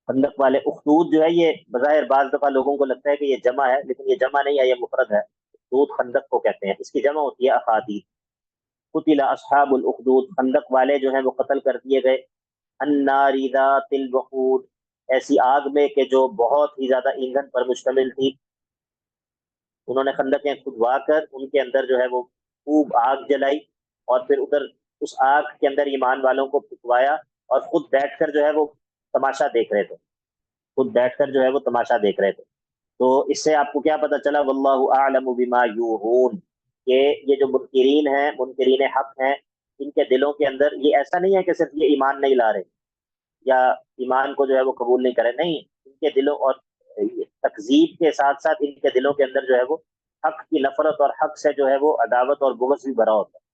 خندق والے، اخدود جو ہے یہ بظاہر بعض دفعہ لوگوں کو لگتا ہے کہ یہ جمع ہے، لیکن یہ جمع نہیں ہے، یہ مفرد ہے. اخدود خندق کو کہتے ہیں، اس کی جمع ہوتی ہے اخادید. قتل اصحاب الاخدود، خندق والے جو ہیں وہ قتل کر دیے گئے. النار ذات الوقود، ایسی آگ میں کہ جو بہت ہی زیادہ ایندھن پر مشتمل تھی. انہوں نے خندقیں کھدوا کر ان کے اندر جو ہے وہ خوب آگ جلائی، اور پھر ادھر اس آگ کے اندر ایمان والوں کو پھکوایا، اور خود بیٹھ کر جو ہے وہ تماشا دیکھ رہے تھے، خود بیٹھ کر جو ہے وہ تماشا دیکھ رہے تھے. تو اس سے آپ کو کیا پتا چلا؟ واللہ اعلم بما یوہون، کہ یہ جو منکرین ہیں، منکرین حق ہیں، ان کے دلوں کے اندر یہ ایسا نہیں ہے کہ صرف یہ ایمان نہیں لا رہے یا ایمان کو جو ہے وہ قبول نہیں کرے، نہیں، ان کے دلوں اور تکذیب کے ساتھ ساتھ ان کے دلوں کے اندر جو ہے وہ حق کی نفرت اور حق سے جو ہے وہ عداوت اور بغض بھی بھرا ہوتا ہے.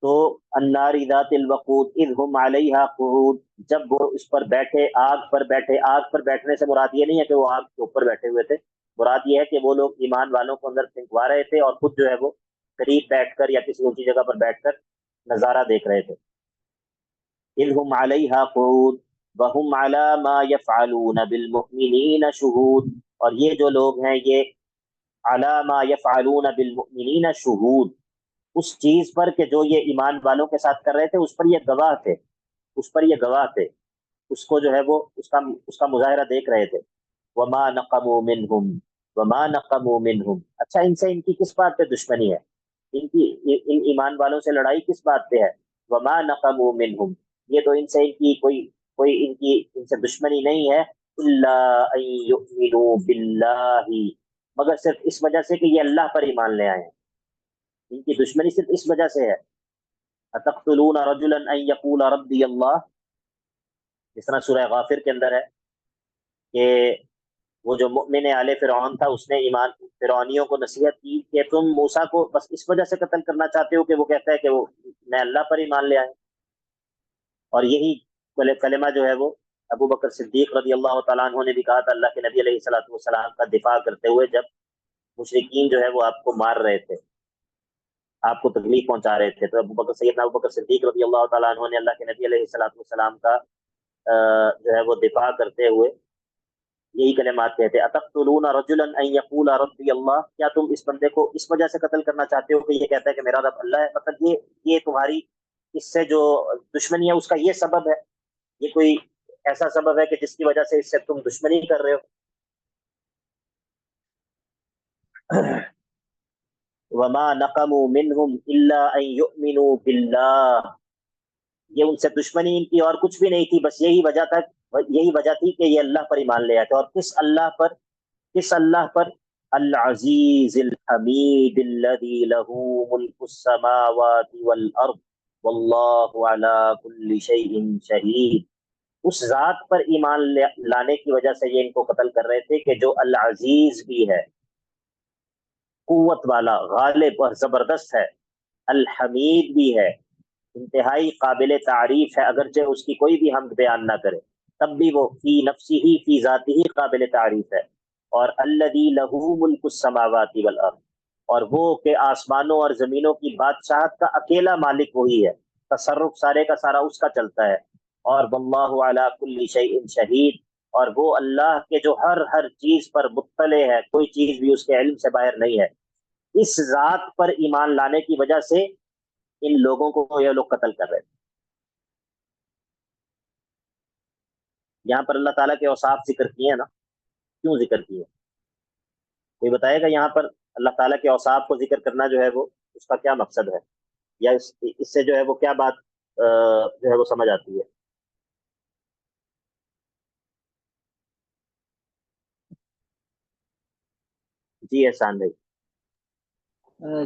تو النار ذات الوقود اذ هم علیہا قعود، جب وہ اس پر بیٹھے، آگ پر بیٹھے. آگ پر بیٹھنے سے مراد یہ نہیں ہے کہ وہ آگ کے اوپر بیٹھے ہوئے تھے، مراد یہ ہے کہ وہ لوگ ایمان والوں کو اندر پھنکوا رہے تھے اور خود جو ہے وہ قریب بیٹھ کر یا کسی اونچی جگہ پر بیٹھ کر نظارہ دیکھ رہے تھے. اذ هم علیہا قعود وهم علی ما یفعلون بالمؤمنین شہود، اور یہ جو لوگ ہیں یہ علی ما یفعلون بالمؤمنین شہود، اس چیز پر کہ جو یہ ایمان والوں کے ساتھ کر رہے تھے اس پر یہ گواہ تھے، اس پر یہ گواہ تھے، اس کو جو ہے وہ اس کا مظاہرہ دیکھ رہے تھے. وما نقموا منہم، وما نقموا منہم، اچھا ان سے ان کی کس بات پہ دشمنی ہے؟ ان ایمان والوں سے لڑائی کس بات پہ ہے؟ وما نقموا منہم، یہ تو ان سے ان کی کوئی ان سے دشمنی نہیں ہے، الا ان یؤمنوا باللہ، مگر صرف اس وجہ سے کہ یہ اللہ پر ایمان لے آئے ہیں، ان کی دشمنی صرف اس وجہ سے ہے۔ اتقتلون رجلا ان یقول ربی اللہ، جس طرح سورہ غافر کے اندر ہے کہ وہ جو مؤمن آل فرعون تھا اس نے ایمان فرعونیوں کو نصیحت کی کہ تم موسیٰ کو بس اس وجہ سے قتل کرنا چاہتے ہو کہ وہ کہتا ہے کہ وہ میں اللہ پر ایمان لے آئے، اور یہی کلمہ جو ہے وہ ابو بکر صدیق رضی اللہ تعالیٰ عنہ نے بھی کہا تھا اللہ کے نبی علیہ الصلوۃ والسلام کا دفاع کرتے ہوئے، جب مشرکین جو ہے وہ آپ کو مار رہے تھے، آپ کو تکلیف پہنچا رہے تھے، تو سیدنا ابو بکر صدیق رضی اللہ تعالیٰ عنہ نے اللہ کے نبی علیہ الصلوۃ والسلام کا جو ہے وہ دفاع کرتے ہوئے یہی کلمات کہتے، اتقتلون رجلا ان یقول ربی اللہ، کیا تم اس بندے کو اس وجہ سے قتل کرنا چاہتے ہو کہ یہ کہتا ہے کہ میرا رب اللہ ہے؟ مطلب یہ تمہاری اس سے جو دشمنی ہے اس کا یہ سبب ہے، یہ کوئی ایسا سبب ہے کہ جس کی وجہ سے اس سے تم دشمنی کر رہے ہو۔ وما نقموا منہم الا ان یؤمنوا باللہ، یہ ان سے دشمنی ان کی اور کچھ بھی نہیں تھی، بس یہی وجہ تھی کہ یہ اللہ پر ایمان لے آئے تھے، اور کس اللہ پر؟ العزیز الحمید الذی لہ ملک السماوات والارض واللہ علی کل شیء شہید، اس ذات پر ایمان لانے کی وجہ سے یہ ان کو قتل کر رہے تھے کہ جو العزیز بھی ہے، قوت والا، غالب اور زبردست ہے، الحمید بھی ہے، انتہائی قابل تعریف ہے، اگرچہ اس کی کوئی بھی حمد بیان نہ کرے تب بھی وہ فی نفسہ فی ذاتہ قابل تعریف ہے، اور الذی لہ ملک السماوات والارض، اور وہ کہ آسمانوں اور زمینوں کی بادشاہت کا اکیلا مالک وہی ہے، تصرف سارے کا سارا اس کا چلتا ہے، اور واللہ علی کل شیء شہید، اور وہ اللہ کے جو ہر چیز پر مطلع ہے، کوئی چیز بھی اس کے علم سے باہر نہیں ہے، اس ذات پر ایمان لانے کی وجہ سے ان لوگوں کو یہ لوگ قتل کر رہے تھے۔ یہاں پر اللہ تعالیٰ کے اوصاف ذکر کیے ہیں نا، کیوں ذکر کیے؟ کوئی بتائے گا یہاں پر اللہ تعالیٰ کے اوصاف کو ذکر کرنا جو ہے وہ اس کا کیا مقصد ہے، یا اس سے جو ہے وہ کیا بات جو ہے وہ سمجھ آتی ہے؟ جی احسان بھائی۔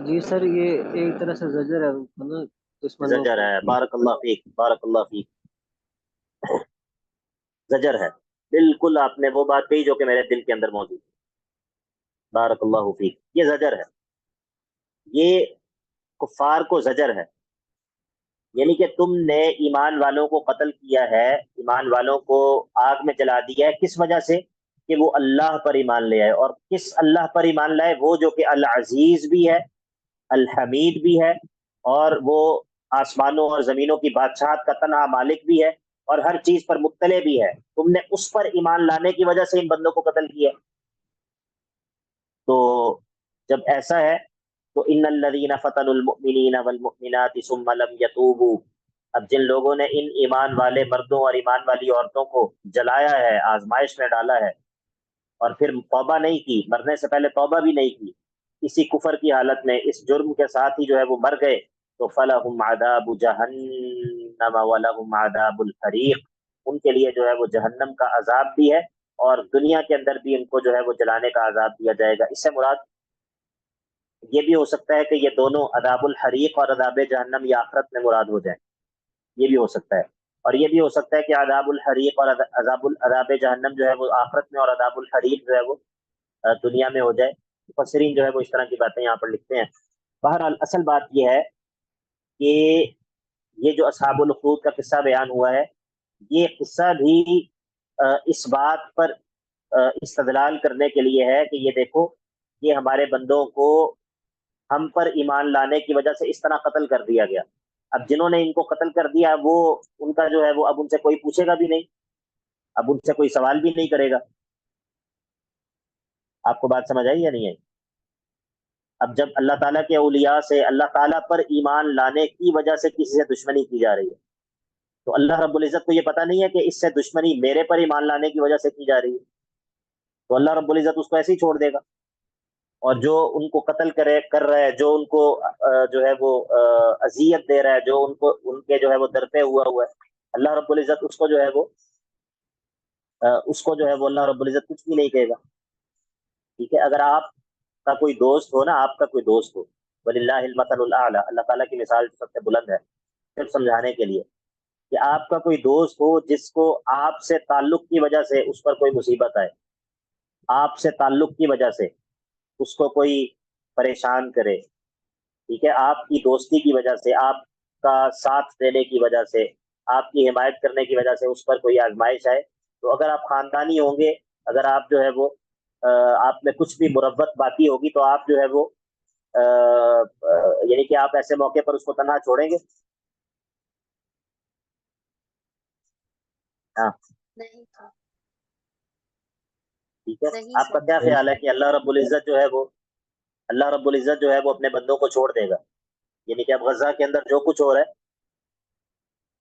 جی سر، یہ ایک طرح سے زجر ہے نا دشمنوں زجر ہے، بارک اللہ فیک، بارک اللہ فیک، زجر ہے، بالکل آپ نے وہ بات کہی جو کہ میرے دل کے اندر موجود ہے، بارک اللہ فیک، یہ زجر ہے، یہ کفار کو زجر ہے، یعنی کہ تم نے ایمان والوں کو قتل کیا ہے، ایمان والوں کو آگ میں جلا دیا ہے، کس وجہ سے؟ کہ وہ اللہ پر ایمان لے آئے، اور کس اللہ پر ایمان لائے؟ وہ جو کہ العزیز بھی ہے، الحمید بھی ہے، اور وہ آسمانوں اور زمینوں کی بادشاہت کا تنہا مالک بھی ہے، اور ہر چیز پر مطلع بھی ہے، تم نے اس پر ایمان لانے کی وجہ سے ان بندوں کو قتل کیا۔ تو جب ایسا ہے تو ان الذین فتنوا المؤمنین والمؤمنات ثم لم یتوبوا، اب جن لوگوں نے ان ایمان والے مردوں اور ایمان والی عورتوں کو جلایا ہے، آزمائش میں ڈالا ہے، اور پھر توبہ نہیں کی، مرنے سے پہلے توبہ بھی نہیں کی، اسی کفر کی حالت میں اس جرم کے ساتھ ہی جو ہے وہ مر گئے، تو فلہم عذاب جہنم ولہم عذاب الحریق، ان کے لیے جو ہے وہ جہنم کا عذاب بھی ہے، اور دنیا کے اندر بھی ان کو جو ہے وہ جلانے کا عذاب دیا جائے گا۔ اس سے مراد یہ بھی ہو سکتا ہے کہ یہ دونوں عذاب الحریق اور عذاب جہنم یہ آخرت میں مراد ہو جائیں، یہ بھی ہو سکتا ہے، اور یہ بھی ہو سکتا ہے کہ عذاب الحریق اور عذاب جہنم جو ہے وہ آخرت میں، اور عذاب الحریق جو ہے وہ دنیا میں ہو جائے۔ مفسرین جو ہے وہ اس طرح کی باتیں یہاں پر لکھتے ہیں۔ بہرحال اصل بات یہ ہے کہ یہ جو اصحاب الاخدود کا قصہ بیان ہوا ہے، یہ قصہ بھی اس بات پر استدلال کرنے کے لیے ہے کہ یہ دیکھو، یہ ہمارے بندوں کو ہم پر ایمان لانے کی وجہ سے اس طرح قتل کر دیا گیا، اب جنہوں نے ان کو قتل کر دیا وہ ان کا جو ہے وہ اب ان سے کوئی پوچھے گا بھی نہیں، اب ان سے کوئی سوال بھی نہیں کرے گا۔ آپ کو بات سمجھ آئی یا نہیں آئی؟ اب جب اللہ تعالیٰ کے اولیاء سے اللہ تعالیٰ پر ایمان لانے کی وجہ سے کسی سے دشمنی کی جا رہی ہے، تو اللہ رب العزت کو یہ پتہ نہیں ہے کہ اس سے دشمنی میرے پر ایمان لانے کی وجہ سے کی جا رہی ہے، تو اللہ رب العزت اس کو ایسے ہی چھوڑ دے گا؟ اور جو ان کو قتل کر رہا ہے، جو ان کو جو ہے وہ اذیت دے رہا ہے، جو ان کے جو ہے وہ در پہ ہوا ہے، اللہ رب العزت اس کو جو ہے وہ اللہ رب العزت کچھ بھی نہیں کہے گا. ٹھیک ہے، اگر آپ کا کوئی دوست ہو نا، آپ کا کوئی دوست ہو، وَلِلَّهِ الْمَثَلُ الْأَعْلَى، اللہ تعالیٰ کی مثال سب سے بلند ہے، صرف سمجھانے کے لیے کہ آپ کا کوئی دوست ہو جس کو آپ سے تعلق کی وجہ سے اس پر کوئی مصیبت آئے، آپ سے تعلق کی وجہ سے اس کو کوئی پریشان کرے، ٹھیک ہے، آپ کی دوستی کی وجہ سے، آپ کا ساتھ دینے کی وجہ سے، آپ کی حمایت کرنے کی وجہ سے اس پر کوئی آزمائش آئے، تو اگر آپ خاندانی ہوں گے، اگر آپ جو ہے وہ آپ میں کچھ بھی مربت باقی ہوگی، تو آپ جو ہے وہ یعنی کہ آپ ایسے موقع پر اس کو تنہا چھوڑیں گے؟ ہاں نہیں سر، ٹھیک ہے. نہیں آپ کا سر. کیا خیال ہے کہ اللہ رب العزت جو ہے وہ اپنے بندوں کو چھوڑ دے گا؟ یعنی کہ اب غزہ کے اندر جو کچھ ہو رہا ہے،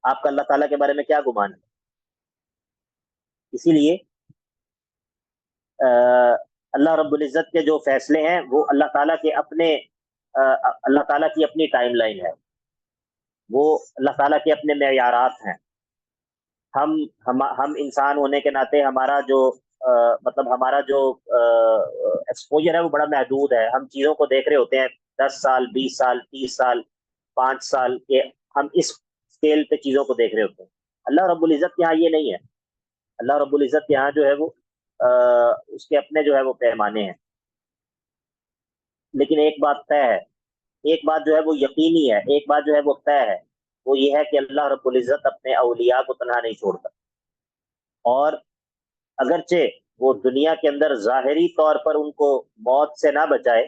آپ کا اللہ تعالیٰ کے بارے میں کیا گمان ہے؟ اسی لیے اللہ رب العزت کے جو فیصلے ہیں وہ اللہ تعالیٰ کے اپنے اللہ تعالیٰ کی اپنی ٹائم لائن ہے، وہ اللہ تعالیٰ کے اپنے معیارات ہیں. ہم انسان ہونے کے ناطے ہمارا جو مطلب ہمارا جو ایکسپوجر ہے وہ بڑا محدود ہے. ہم چیزوں کو دیکھ رہے ہوتے ہیں 10 سال 20 سال 30 سال 5 سال کے، ہم اس اسکیل پہ چیزوں کو دیکھ رہے ہوتے ہیں. اللہ رب العزت کے یہاں یہ نہیں ہے. اللہ رب العزت کے یہاں جو ہے وہ اس کے اپنے جو ہے وہ پیمانے ہیں. لیکن ایک بات طے ہے، ایک بات جو ہے وہ یقینی ہے، ایک بات جو ہے وہ طے ہے، وہ یہ ہے کہ اللہ رب العزت اپنے اولیاء کو تنہا نہیں چھوڑتا. اور اگرچہ وہ دنیا کے اندر ظاہری طور پر ان کو موت سے نہ بچائے،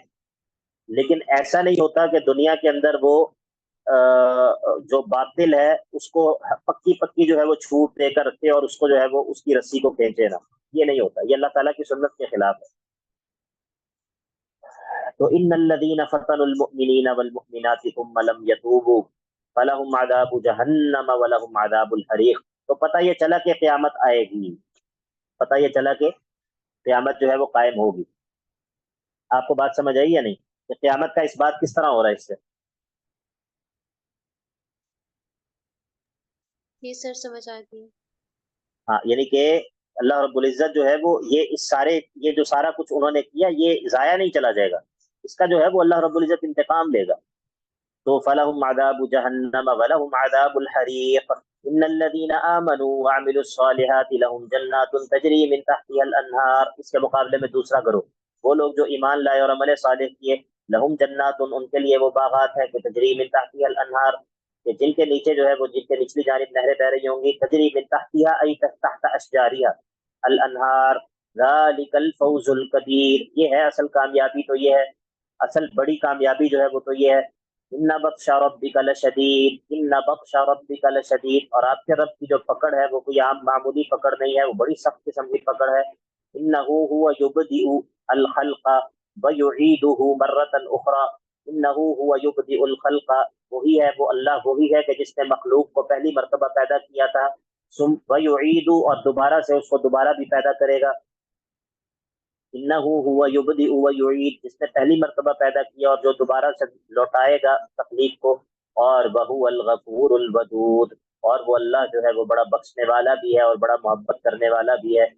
لیکن ایسا نہیں ہوتا کہ دنیا کے اندر وہ جو باطل ہے اس کو پکی پکی جو ہے وہ چھوٹ دے کر رکھے اور اس کو جو ہے وہ اس کی رسی کو کھینچے نہ. یہ نہیں ہوتا، یہ اللہ تعالیٰ کی سنت کے خلاف ہے. تو ان الذین فتنوا المؤمنین والمؤمنات ثم لم يتوبوا فلهم عذاب جہنم ولهم عذاب الحریق. تو پتہ یہ چلا کہ قیامت آئے گی، پتہ یہ چلا کہ قیامت جو ہے وہ قائم ہوگی. آپ کو بات سمجھ آئی یا نہیں کہ قیامت کا اس بات کس طرح ہو رہا ہے اس سے؟ جی سر، سمجھ آ گئی. ہاں، یعنی کہ اللہ رب العزت جو ہے وہ یہ جو سارا کچھ انہوں نے کیا یہ ضائع نہیں چلا جائے گا، اس کا جو ہے وہ اللہ رب العزت انتقام لے گا. تو فلهم عذاب جہنم ولهم عذاب الحریق ان الذين آمنوا وعملوا الصالحات لهم جنات تجری من تحتها الانہار. اس کے مقابلے میں دوسرا کرو، وہ لوگ جو ایمان لائے اور عمل صالح کیے، لهم جنات، ان کے لیے وہ باغات ہیں کہ تجری من تحتها الانہار، کہ جن کے نیچے جو ہے وہ جن کے نچلی جانب نہریں بہ رہی ہوں گی. تجری من تحتها ای تحت اشجارها الانہار ذلک الفوز الکبیر. یہ ہے اصل کامیابی، تو یہ ہے اصل بڑی کامیابی جو ہے وہ تو یہ ہے. ان بطش ربک لشدید ان بطش ربک لشدید. اور آپ کے رب کی جو پکڑ ہے وہ کوئی عام معمولی پکڑ نہیں ہے، وہ بڑی سخت قسم کی پکڑ ہے. انه هو يبدئ الخلق ويعيده مرة اخرى انه هو يبدئ الخلق. وہی ہے وہ اللہ، وہی ہے کہ جس نے مخلوق کو پہلی مرتبہ پیدا کیا تھا، ويعيد، اور دوبارہ سے اس کو دوبارہ بھی پیدا کرے گا. انه هو يبدئ ويعيد، جس نے پہلی مرتبہ پیدا کیا اور جو دوبارہ سے لوٹائے گا تخلیق کو. اور وهو الغفور الودود، اور وہ اللہ جو ہے وہ بڑا بخشنے والا بھی ہے اور بڑا محبت کرنے والا بھی ہے.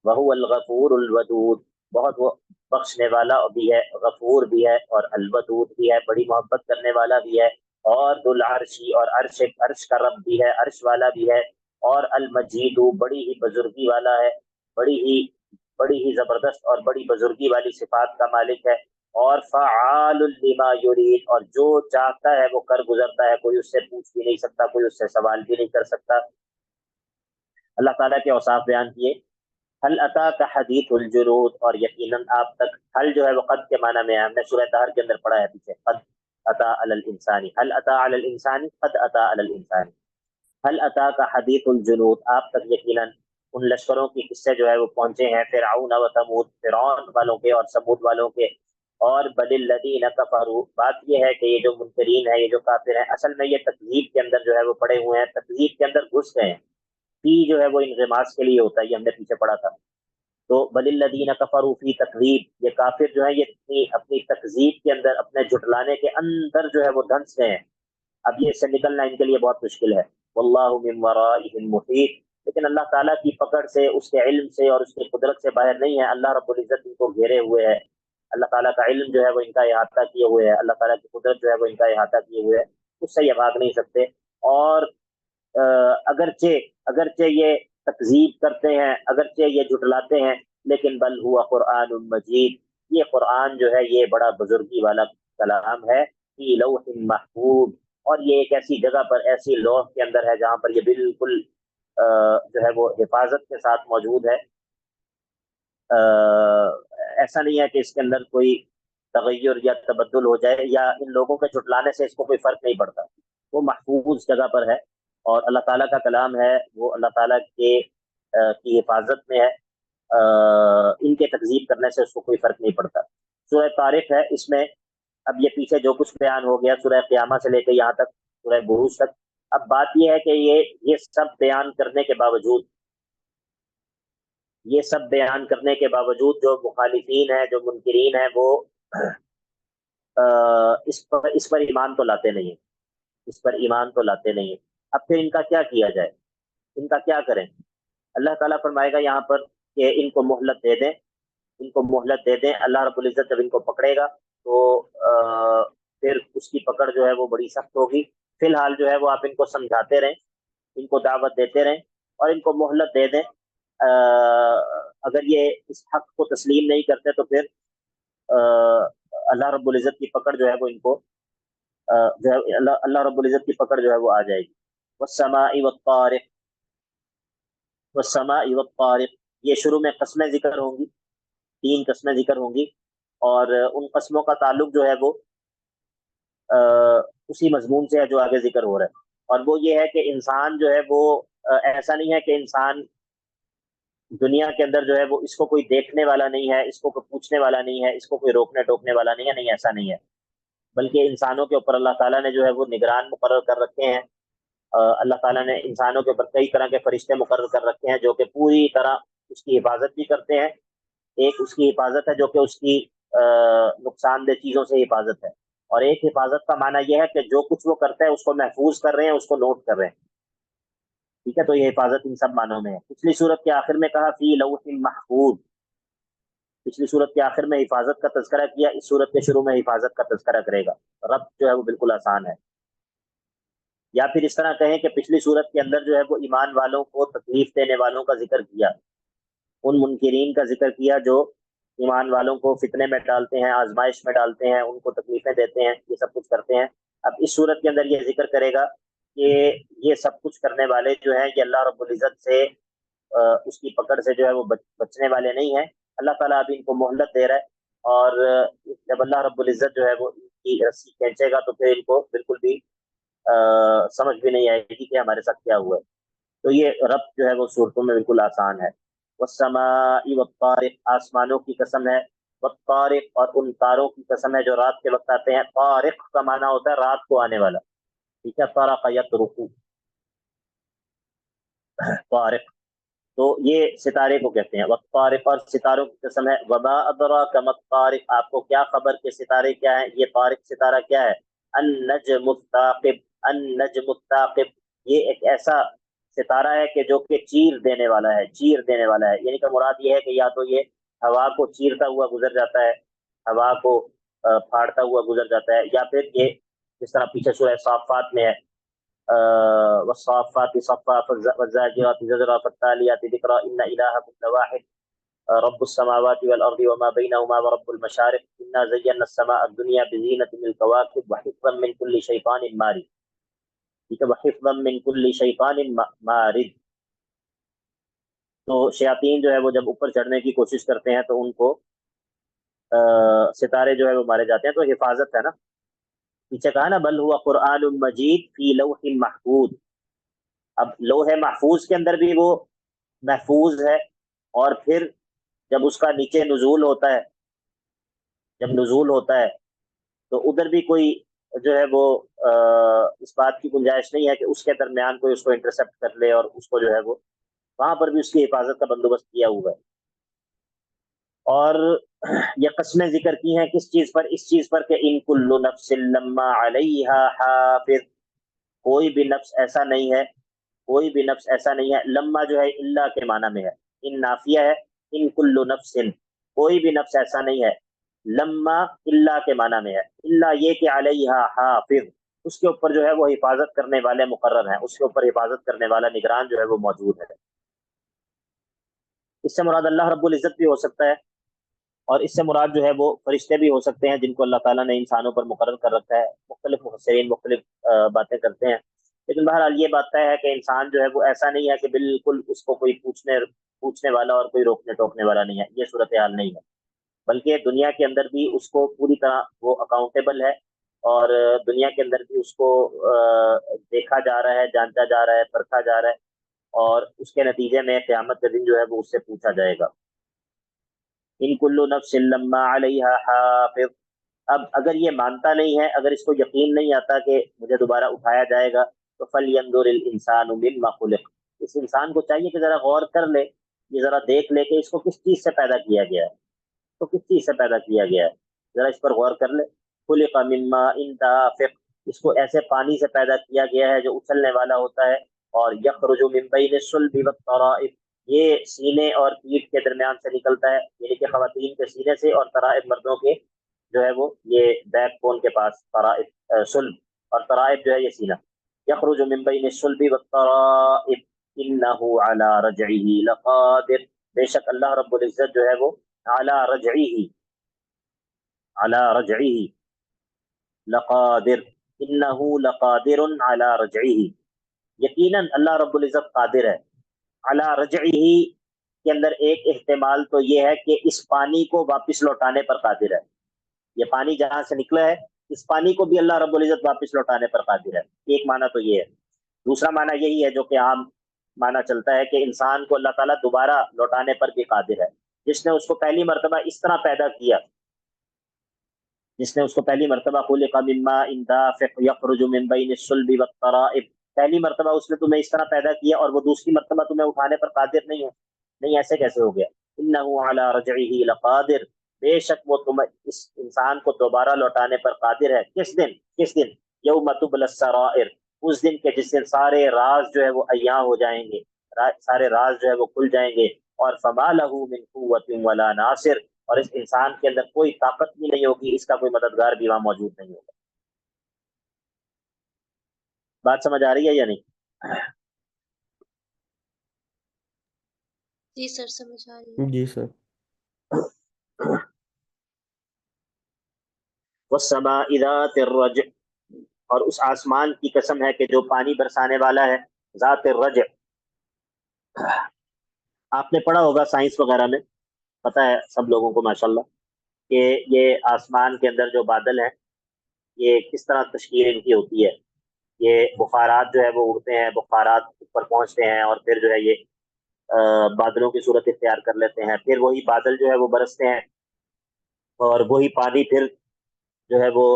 وهو الغفور الودود، بہت وہ بخشنے والا بھی ہے، غفور بھی ہے، اور الودود بھی ہے، بڑی محبت کرنے والا بھی ہے. اور ذو العرشی، اور عرش کا رب بھی ہے، عرش والا بھی ہے. اور المجید، بڑی ہی بزرگی والا ہے، بڑی ہی زبردست اور بڑی بزرگی والی صفات کا مالک ہے. اور فعال لما یرید، اور جو چاہتا ہے وہ کر گزرتا ہے، کوئی اس سے پوچھ بھی نہیں سکتا، کوئی اس سے سوال بھی نہیں کر سکتا. اللہ تعالیٰ کے اوصاف بیان کیے. حل اتاک حدیث الجنود، اور یقیناً آپ تک، حل جو ہے وہ قد کے معنی میں ہے، ہم نے سورہ طہر کے اندر پڑھا ہے پیچھے، قد اتا علی الانسان، حل اتا علی الانسان، قد اتا علی الانسان. حل اتاک حدیث الجنود، آپ تک یقیناً ان لشکروں کی قصے جو ہے وہ پہنچے ہیں، فرعون و ثمود، فرعون والوں کے اور ثمود والوں کے. اور بل الذین کفروا، بات یہ ہے کہ یہ جو منکرین ہیں، یہ جو کافر ہیں، اصل میں یہ تکذیب کے اندر جو ہے وہ پڑے ہوئے ہیں، تکذیب کے اندر گھس گئے ہیں. فی جو ہے وہ انغماس کے لیے ہوتا ہے، یہ ہم نے پیچھے پڑھا تھا. تو بللذین کفروا فی تکذیب، یہ کافر جو ہے یہ اپنی تکذیب کے اندر، اپنے جھٹلانے کے اندر جو ہے وہ دھنس گئے ہیں. اب یہ اس سے نکلنا ان کے لیے بہت مشکل ہے. واللہ من ورائہم محیط، لیکن اللہ تعالیٰ کی پکڑ سے، اس کے علم سے اور اس کی قدرت سے باہر نہیں ہے. اللہ رب العزت ان کو گھیرے ہوئے ہے. اللہ تعالیٰ کا علم جو ہے وہ ان کا احاطہ کیے ہوئے ہے. اللہ تعالیٰ کی قدرت جو ہے وہ ان کا احاطہ کیے ہوئے ہے. اس سے یہ بھاگ نہیں سکتے. اور اگرچہ یہ تکذیب کرتے ہیں، اگرچہ یہ جھٹلاتے ہیں، لیکن بل ہوا قرآن مجید، یہ قرآن جو ہے یہ بڑا بزرگی والا کلام ہے. فی لوح محفوظ، اور یہ ایک ایسی جگہ پر، ایسی لوح کے اندر ہے جہاں پر یہ بالکل جو ہے وہ حفاظت کے ساتھ موجود ہے. ایسا نہیں ہے کہ اس کے اندر کوئی تغیر یا تبدل ہو جائے، یا ان لوگوں کے جھٹلانے سے اس کو کوئی فرق نہیں پڑتا. وہ محفوظ جگہ پر ہے، اور اللہ تعالیٰ کا کلام ہے وہ اللہ تعالیٰ کی حفاظت میں ہے. ان کے تکذیب کرنے سے اس کو کوئی فرق نہیں پڑتا. سورہ طارق ہے، اس میں اب یہ پیچھے جو کچھ بیان ہو گیا سورہ قیامہ سے لے کے یہاں تک سورہ بروج تک، اب بات یہ ہے کہ یہ سب بیان کرنے کے باوجود، یہ سب بیان کرنے کے باوجود جو مخالفین ہیں، جو منکرین ہیں، وہ اس پر ایمان تو لاتے نہیں ہیں. اس پر ایمان تو لاتے نہیں ہیں. اب پھر ان کا کیا کیا جائے، ان کا کیا کریں؟ اللہ تعالیٰ فرمائے گا یہاں پر کہ ان کو مہلت دے دیں، ان کو مہلت دے دیں. اللہ رب العزت جب ان کو پکڑے گا تو پھر اس کی پکڑ جو ہے وہ بڑی سخت ہوگی. فی الحال جو ہے وہ آپ ان کو سمجھاتے رہیں، ان کو دعوت دیتے رہیں، اور ان کو مہلت دے دیں. اگر یہ اس حق کو تسلیم نہیں کرتے تو پھر اللہ رب العزت کی پکڑ جو ہے وہ ان کو جو ہے اللہ رب العزت کی پکڑ جو ہے وہ آ جائے گی. والسماء والطارق، والسماء والطارق، یہ شروع میں قسمیں ذکر ہوں گی، 3 قسمیں ذکر ہوں گی، اور ان قسموں کا تعلق جو ہے وہ اسی مضمون سے ہے جو آگے ذکر ہو رہا ہے. اور وہ یہ ہے کہ انسان جو ہے وہ ایسا نہیں ہے کہ انسان دنیا کے اندر جو ہے وہ اس کو کوئی دیکھنے والا نہیں ہے، اس کو کوئی پوچھنے والا نہیں ہے، اس کو کوئی روکنے ٹوکنے والا نہیں ہے. نہیں، ایسا نہیں ہے، بلکہ انسانوں کے اوپر اللہ تعالیٰ نے جو ہے وہ نگران مقرر کر رکھے ہیں. اللہ تعالیٰ نے انسانوں کے اوپر کئی طرح کے فرشتے مقرر کر رکھے ہیں جو کہ پوری طرح اس کی حفاظت بھی کرتے ہیں. ایک اس کی حفاظت ہے جو کہ اس کی نقصان دہ چیزوں سے حفاظت ہے، اور ایک حفاظت کا معنی یہ ہے کہ جو کچھ وہ کرتا ہے اس کو محفوظ کر رہے ہیں، اس کو نوٹ کر رہے ہیں. ٹھیک ہے، تو یہ حفاظت ان سب معنوں میں ہے. پچھلی صورت کے آخر میں کہا فی لوح محفوظ، پچھلی صورت کے آخر میں حفاظت کا تذکرہ کیا، اس صورت کے شروع میں حفاظت کا تذکرہ کرے گا. رب جو ہے وہ بالکل آسان ہے. یا پھر اس طرح کہیں کہ پچھلی صورت کے اندر جو ہے وہ ایمان والوں کو تکلیف دینے والوں کا ذکر کیا، ان منکرین کا ذکر کیا جو ایمان والوں کو فتنے میں ڈالتے ہیں، آزمائش میں ڈالتے ہیں، ان کو تکلیفیں دیتے ہیں، یہ سب کچھ کرتے ہیں. اب اس صورت کے اندر یہ ذکر کرے گا کہ یہ سب کچھ کرنے والے جو ہیں یہ اللہ رب العزت سے اس کی پکڑ سے جو ہے وہ بچنے والے نہیں ہیں. اللہ تعالیٰ ابھی ان کو مہلت دے رہا ہے، اور جب اللہ رب العزت جو ہے وہ ان کی رسی کھینچے گا تو پھر ان کو بالکل بھی سمجھ بھی نہیں آئے گی کہ ہمارے ساتھ کیا ہوا ہے. تو یہ رب جو ہے وہ صورتوں میں بالکل آسان ہے. والسماء والطارق، آسمانوں کی قسم ہے، والطارق، اور ان تاروں کی قسم ہے جو رات کے وقت آتے ہیں. طارق کا معنی ہوتا ہے رات کو آنے والا. ٹھیک ہے، طارق یطرق، طارق تو یہ ستارے کو کہتے ہیں. والطارق، اور ستاروں کی قسم ہے. وما ادراک ما الطارق، آپ کو کیا خبر کہ ستارے کیا ہیں. یہ طارق ستارہ کیا ہے. النجم الثاقب، النجم الثاقب، یہ ایک ایسا ستارہ ہے کہ جو کہ چیر دینے والا ہے، چیر دینے والا ہے. یعنی کہ مراد یہ ہے کہ یا تو یہ ہوا کو چیرتا ہوا گزر جاتا ہے، ہوا کو پھاڑتا ہوا گزر جاتا ہے، یا پھر یہ جس طرح پیچھے سورہ صافات میں ہے والصافات صفا والزاجرات زجرا فالتاليات ذكرا ان الهكم لواحد رب السماوات والارض وما بينهما ورب المشارق انا زينا السماء الدنيا بزينة الكواكب وحفظا من كل شيطان مارد. ٹھیک ہے، وحفظا من كل شيطان مارد. تو شیاطین جو ہے وہ جب اوپر چڑھنے کی کوشش کرتے ہیں تو ان کو ستارے جو ہے وہ مارے جاتے ہیں. تو حفاظت ہے نا. پیچھے کہا نا بل ہوا قرآن مجید فی لوح محفوظ. اب لوح محفوظ کے اندر بھی وہ محفوظ ہے، اور پھر جب اس کا نیچے نزول ہوتا ہے، جب نزول ہوتا ہے تو ادھر بھی کوئی جو ہے وہ اس بات کی گنجائش نہیں ہے کہ اس کے درمیان کوئی اس کو انٹرسپٹ کر لے، اور اس کو جو ہے وہ وہاں پر بھی اس کی حفاظت کا بندوبست کیا ہوا ہے. اور یہ قسمیں ذکر کی ہیں کس چیز پر؟ اس چیز پر کہ ان کل نفس لما علیہا حافظ، کوئی بھی نفس ایسا نہیں ہے، کوئی بھی نفس ایسا نہیں ہے. لما جو ہے اللہ کے معنی میں ہے، ان نافیہ ہے، ان کل نفس، کوئی بھی نفس ایسا نہیں ہے. لما اللہ کے معنی میں ہے، اللہ یہ کہ علیہا حافظ، اس کے اوپر جو ہے وہ حفاظت کرنے والے مقرر ہیں، اس کے اوپر حفاظت کرنے والا نگران جو ہے وہ موجود ہے. اس سے مراد اللہ رب العزت بھی ہو سکتا ہے، اور اس سے مراد جو ہے وہ فرشتے بھی ہو سکتے ہیں جن کو اللہ تعالیٰ نے انسانوں پر مقرر کر رکھا ہے. مختلف مفسرین مختلف باتیں کرتے ہیں، لیکن بہرحال یہ بات طے ہے کہ انسان جو ہے وہ ایسا نہیں ہے کہ بالکل اس کو کوئی پوچھنے والا اور کوئی روکنے ٹوکنے والا نہیں ہے. یہ صورتحال نہیں ہے، بلکہ دنیا کے اندر بھی اس کو پوری طرح وہ اکاؤنٹیبل ہے، اور دنیا کے اندر بھی اس کو دیکھا جا رہا ہے، جانچا جا رہا ہے، پرکھا جا رہا ہے، اور اس کے نتیجے میں قیامت کے دن جو ہے وہ اس سے پوچھا جائے گا. ان کل نفس لما علیہا حافظ. اب اگر یہ مانتا نہیں ہے، اگر اس کو یقین نہیں آتا کہ مجھے دوبارہ اٹھایا جائے گا، تو فَلْيَنْظُرِ الْإِنسَانُ مِمَّا خُلِقَ، اس انسان کو چاہیے کہ ذرا غور کر لے، یہ ذرا دیکھ لے کہ اس کو کس چیز سے پیدا کیا گیا ہے، تو کس چیز سے پیدا کیا گیا ہے، ذرا اس پر غور کر لے. خُلِقَ مِن مَاءٍ دَافِقٍ، اس کو ایسے پانی سے پیدا کیا گیا ہے جو اچھلنے والا ہوتا ہے. اور يَخْرُجُ مِن بَيْنِ الصُّلْبِ وَالتَّرَائِبِ، یہ سینے اور پیٹھ کے درمیان سے نکلتا ہے، یعنی کہ خواتین کے سینے سے، اور ترائب مردوں کے جو ہے وہ یہ بیک بون کے پاس، ترائب سلب، اور ترائب جو ہے یہ سینہ. یخرج من بین الصلب والترائب انه على رجعه لقادر، بے شک اللہ رب العزت جو ہے وہ على رجعه لقادر، انه لقادر على رجعه، یقیناً اللہ رب العزت قادر ہے. على رجعه کے اندر ایک احتمال تو یہ ہے کہ اس پانی کو واپس لوٹانے پر قادر ہے. یہ پانی جہاں سے نکلا ہے، اس پانی کو بھی اللہ رب العزت واپس لوٹانے پر قادر ہے. ایک معنی تو یہ ہے. دوسرا معنی یہی ہے جو کہ عام معنی چلتا ہے کہ انسان کو اللہ تعالیٰ دوبارہ لوٹانے پر بھی قادر ہے. جس نے اس کو پہلی مرتبہ اس طرح پیدا کیا، جس نے اس کو پہلی مرتبہ خلق من ماء دافق یخرج من بین الصلب والترائب، پہلی مرتبہ اس نے تمہیں اس طرح پیدا کیا، اور وہ دوسری مرتبہ تمہیں اٹھانے پر قادر نہیں ہے. نہیں، ایسے کیسے ہو گیا؟ انہ علی رجعہ لقادر، بے شک وہ تم اس انسان کو دوبارہ لوٹانے پر قادر ہے. کس دن؟ یوم تبلی السرائر، اس دن کے جس دن سارے راز جو ہے وہ عیاں ہو جائیں گے، سارے راز جو ہے وہ کھل جائیں گے. اور فما لہ من قوت ولا ناصر، اور اس انسان کے اندر کوئی طاقت بھی نہیں ہوگی، اس کا کوئی مددگار بھی وہاں موجود نہیں ہوگا. بات سمجھ آ رہی ہے یا نہیں؟ جی سر سمجھ آ رہی ہے. جی سر. والسماء ذات الرجع، اور اس آسمان کی قسم ہے کہ جو پانی برسانے والا ہے. ذات الرجع آپ نے پڑھا ہوگا سائنس وغیرہ میں، پتہ ہے سب لوگوں کو ماشاءاللہ کہ یہ آسمان کے اندر جو بادل ہیں یہ کس طرح تشکیل ان کی ہوتی ہے. یہ بخارات جو ہے وہ اڑتے ہیں، بخارات اوپر پہنچتے ہیں، اور پھر جو ہے یہ بادلوں کی صورت اختیار کر لیتے ہیں. پھر وہی بادل جو ہے وہ برستے ہیں، اور وہی پانی پھر جو ہے وہ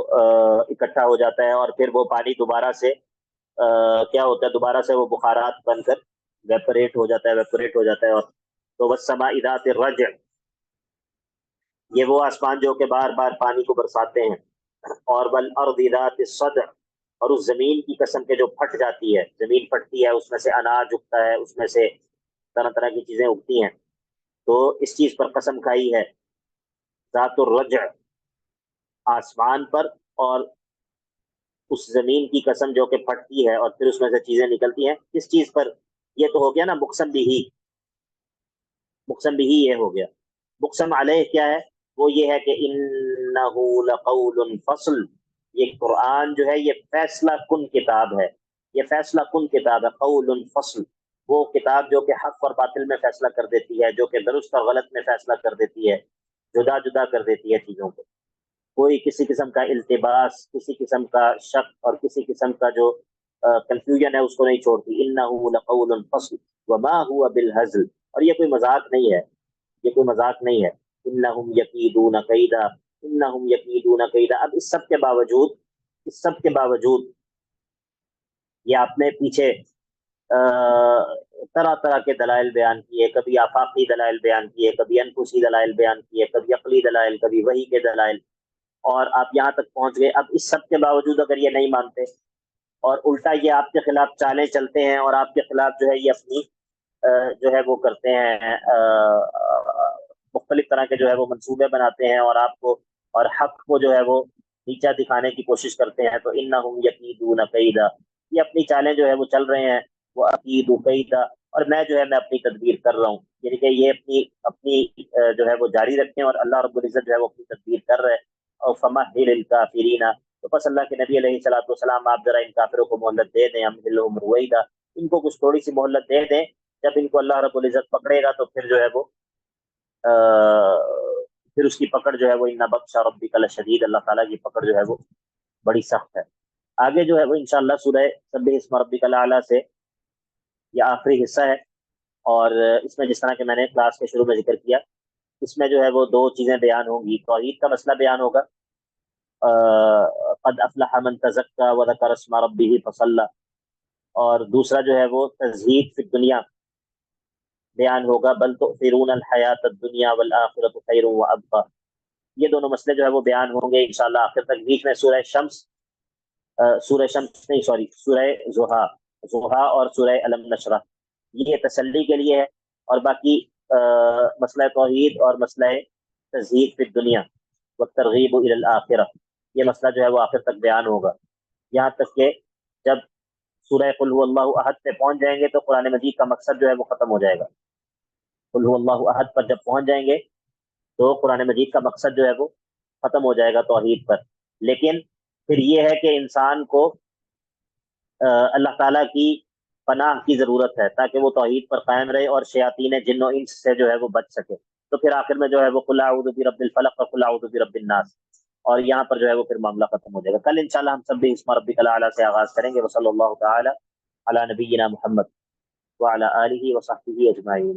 اکٹھا ہو جاتا ہے، اور پھر وہ پانی دوبارہ سے کیا ہوتا ہے، دوبارہ سے وہ بخارات بن کر ویپوریٹ ہو جاتا ہے. اور تو والسماء ذات الرجع، یہ وہ آسمان جو کہ بار بار پانی کو برساتے ہیں. اور والارض ذات الصدع، اور اس زمین کی قسم کے جو پھٹ جاتی ہے، زمین پھٹتی ہے، اس میں سے اناج اگتا ہے، اس میں سے طرح طرح کی چیزیں اگتی ہیں. تو اس چیز پر قسم کھائی ہے ذات الرجع، آسمان پر، اور اس زمین کی قسم جو کہ پھٹتی ہے اور پھر اس میں سے چیزیں نکلتی ہیں. کس چیز پر؟ یہ تو ہو گیا نا مقسم بھی، یہ ہو گیا. مقسم علیہ کیا ہے؟ وہ یہ ہے کہ انہ لقول فصل، یہ قرآن جو ہے یہ فیصلہ کن کتاب ہے، یہ فیصلہ کن کتاب ہے. قول فصل، وہ کتاب جو کہ حق اور باطل میں فیصلہ کر دیتی ہے، جو کہ درست اور غلط میں فیصلہ کر دیتی ہے، جدا جدا کر دیتی ہے چیزوں کو. کوئی کسی قسم کا التباس، کسی قسم کا شک اور کسی قسم کا جو کنفیوژن ہے اس کو نہیں چھوڑتی. انہ لقول فصل وما هو بالهزل، اور یہ کوئی مذاق نہیں ہے، یہ کوئی مذاق نہیں ہے. انہم یکیدون کیدا، انہم یکیدون کیدا. اب اس سب کے باوجود یہ آپ نے پیچھے طرح طرح کے دلائل بیان کیے، کبھی آفاقی دلائل بیان کیے، کبھی انفسی دلائل بیان کیے، کبھی عقلی دلائل، کبھی وحی کے دلائل، اور آپ یہاں تک پہنچ گئے۔ اب اس سب کے باوجود اگر یہ نہیں مانتے اور الٹا یہ آپ کے خلاف چالیں چلتے ہیں اور آپ کے خلاف جو ہے یہ اپنی جو ہے وہ کرتے ہیں، مختلف طرح کے جو ہے وہ منصوبے بناتے ہیں اور آپ کو اور حق کو جو ہے وہ نیچا دکھانے کی کوشش کرتے ہیں، تو انہم یکیدون کیدا، یہ اپنی چالیں جو ہے وہ چل رہے ہیں، وہ اکید کیدا، اور میں جو ہے میں اپنی تدبیر کر رہا ہوں، یعنی کہ یہ اپنی جو ہے وہ جاری رکھیں، اور اللہ رب العزت جو ہے وہ اپنی تدبیر کر رہے ہیں۔ اور فمہل الکافرین، تو بس اللہ کے نبی علیہ الصلوۃ والسلام آپ ذرا ان کافروں کو مہلت دے دیں، امہلہم رویدا، ان کو کچھ تھوڑی سی مہلت دے دیں، جب ان کو اللہ رب العزت پکڑے گا تو پھر جو ہے وہ پھر اس کی پکڑ جو ہے وہ ان بطش ربک لشدید، اللہ تعالیٰ کی پکڑ جو ہے وہ بڑی سخت ہے۔ آگے جو ہے وہ انشاءاللہ سورہ سبح اسم ربک الاعلیٰ سے یہ آخری حصہ ہے، اور اس میں جس طرح کہ میں نے کلاس کے شروع میں ذکر کیا، اس میں جو ہے وہ دو چیزیں بیان ہوں گی، توحید کا مسئلہ بیان ہوگا، قد افلح من تزکا وذکر اسم ربہ فصلی، اور دوسرا جو ہے وہ تزہید فی الدنیا بیان ہوگا، بل تؤثرون الحیات الدنیا والآخرۃ خیر وابقی، یہ دونوں مسئلے جو ہے وہ بیان ہوں گے انشاءاللہ آخر تک۔ بیچ میں سورہ شمس سورہ زحا اور سورہ علم نشرہ، یہ تسلی کے لیے ہے، اور باقی مسئلہ توحید اور مسئلہ تزہید فی الدنیا والترغیب الی الآخرہ، یہ مسئلہ جو ہے وہ آخر تک بیان ہوگا، یہاں تک کہ جب سورہ قل هو اللہ احد پہ پہنچ جائیں گے تو قرآن مجید کا مقصد جو ہے وہ ختم ہو جائے گا۔ قل هو اللہ احد پر جب پہنچ جائیں گے تو قرآن مجید کا مقصد جو ہے وہ ختم ہو جائے گا توحید پر، لیکن پھر یہ ہے کہ انسان کو اللہ تعالیٰ کی پناہ کی ضرورت ہے تاکہ وہ توحید پر قائم رہے اور شیاطین جن و انس سے جو ہے وہ بچ سکے، تو پھر آخر میں جو ہے وہ قل اعوذ برب الفلق وقل اعوذ برب الناس، اور یہاں پر جو ہے وہ پھر معاملہ ختم ہو جائے گا۔ کل انشاءاللہ ہم سب بھی اسم ربک الاعلیٰ سے آغاز کریں گے، وصلی اللہ تعالی علی نبینا محمد وعلی آلہ وصحبہ اجمعین۔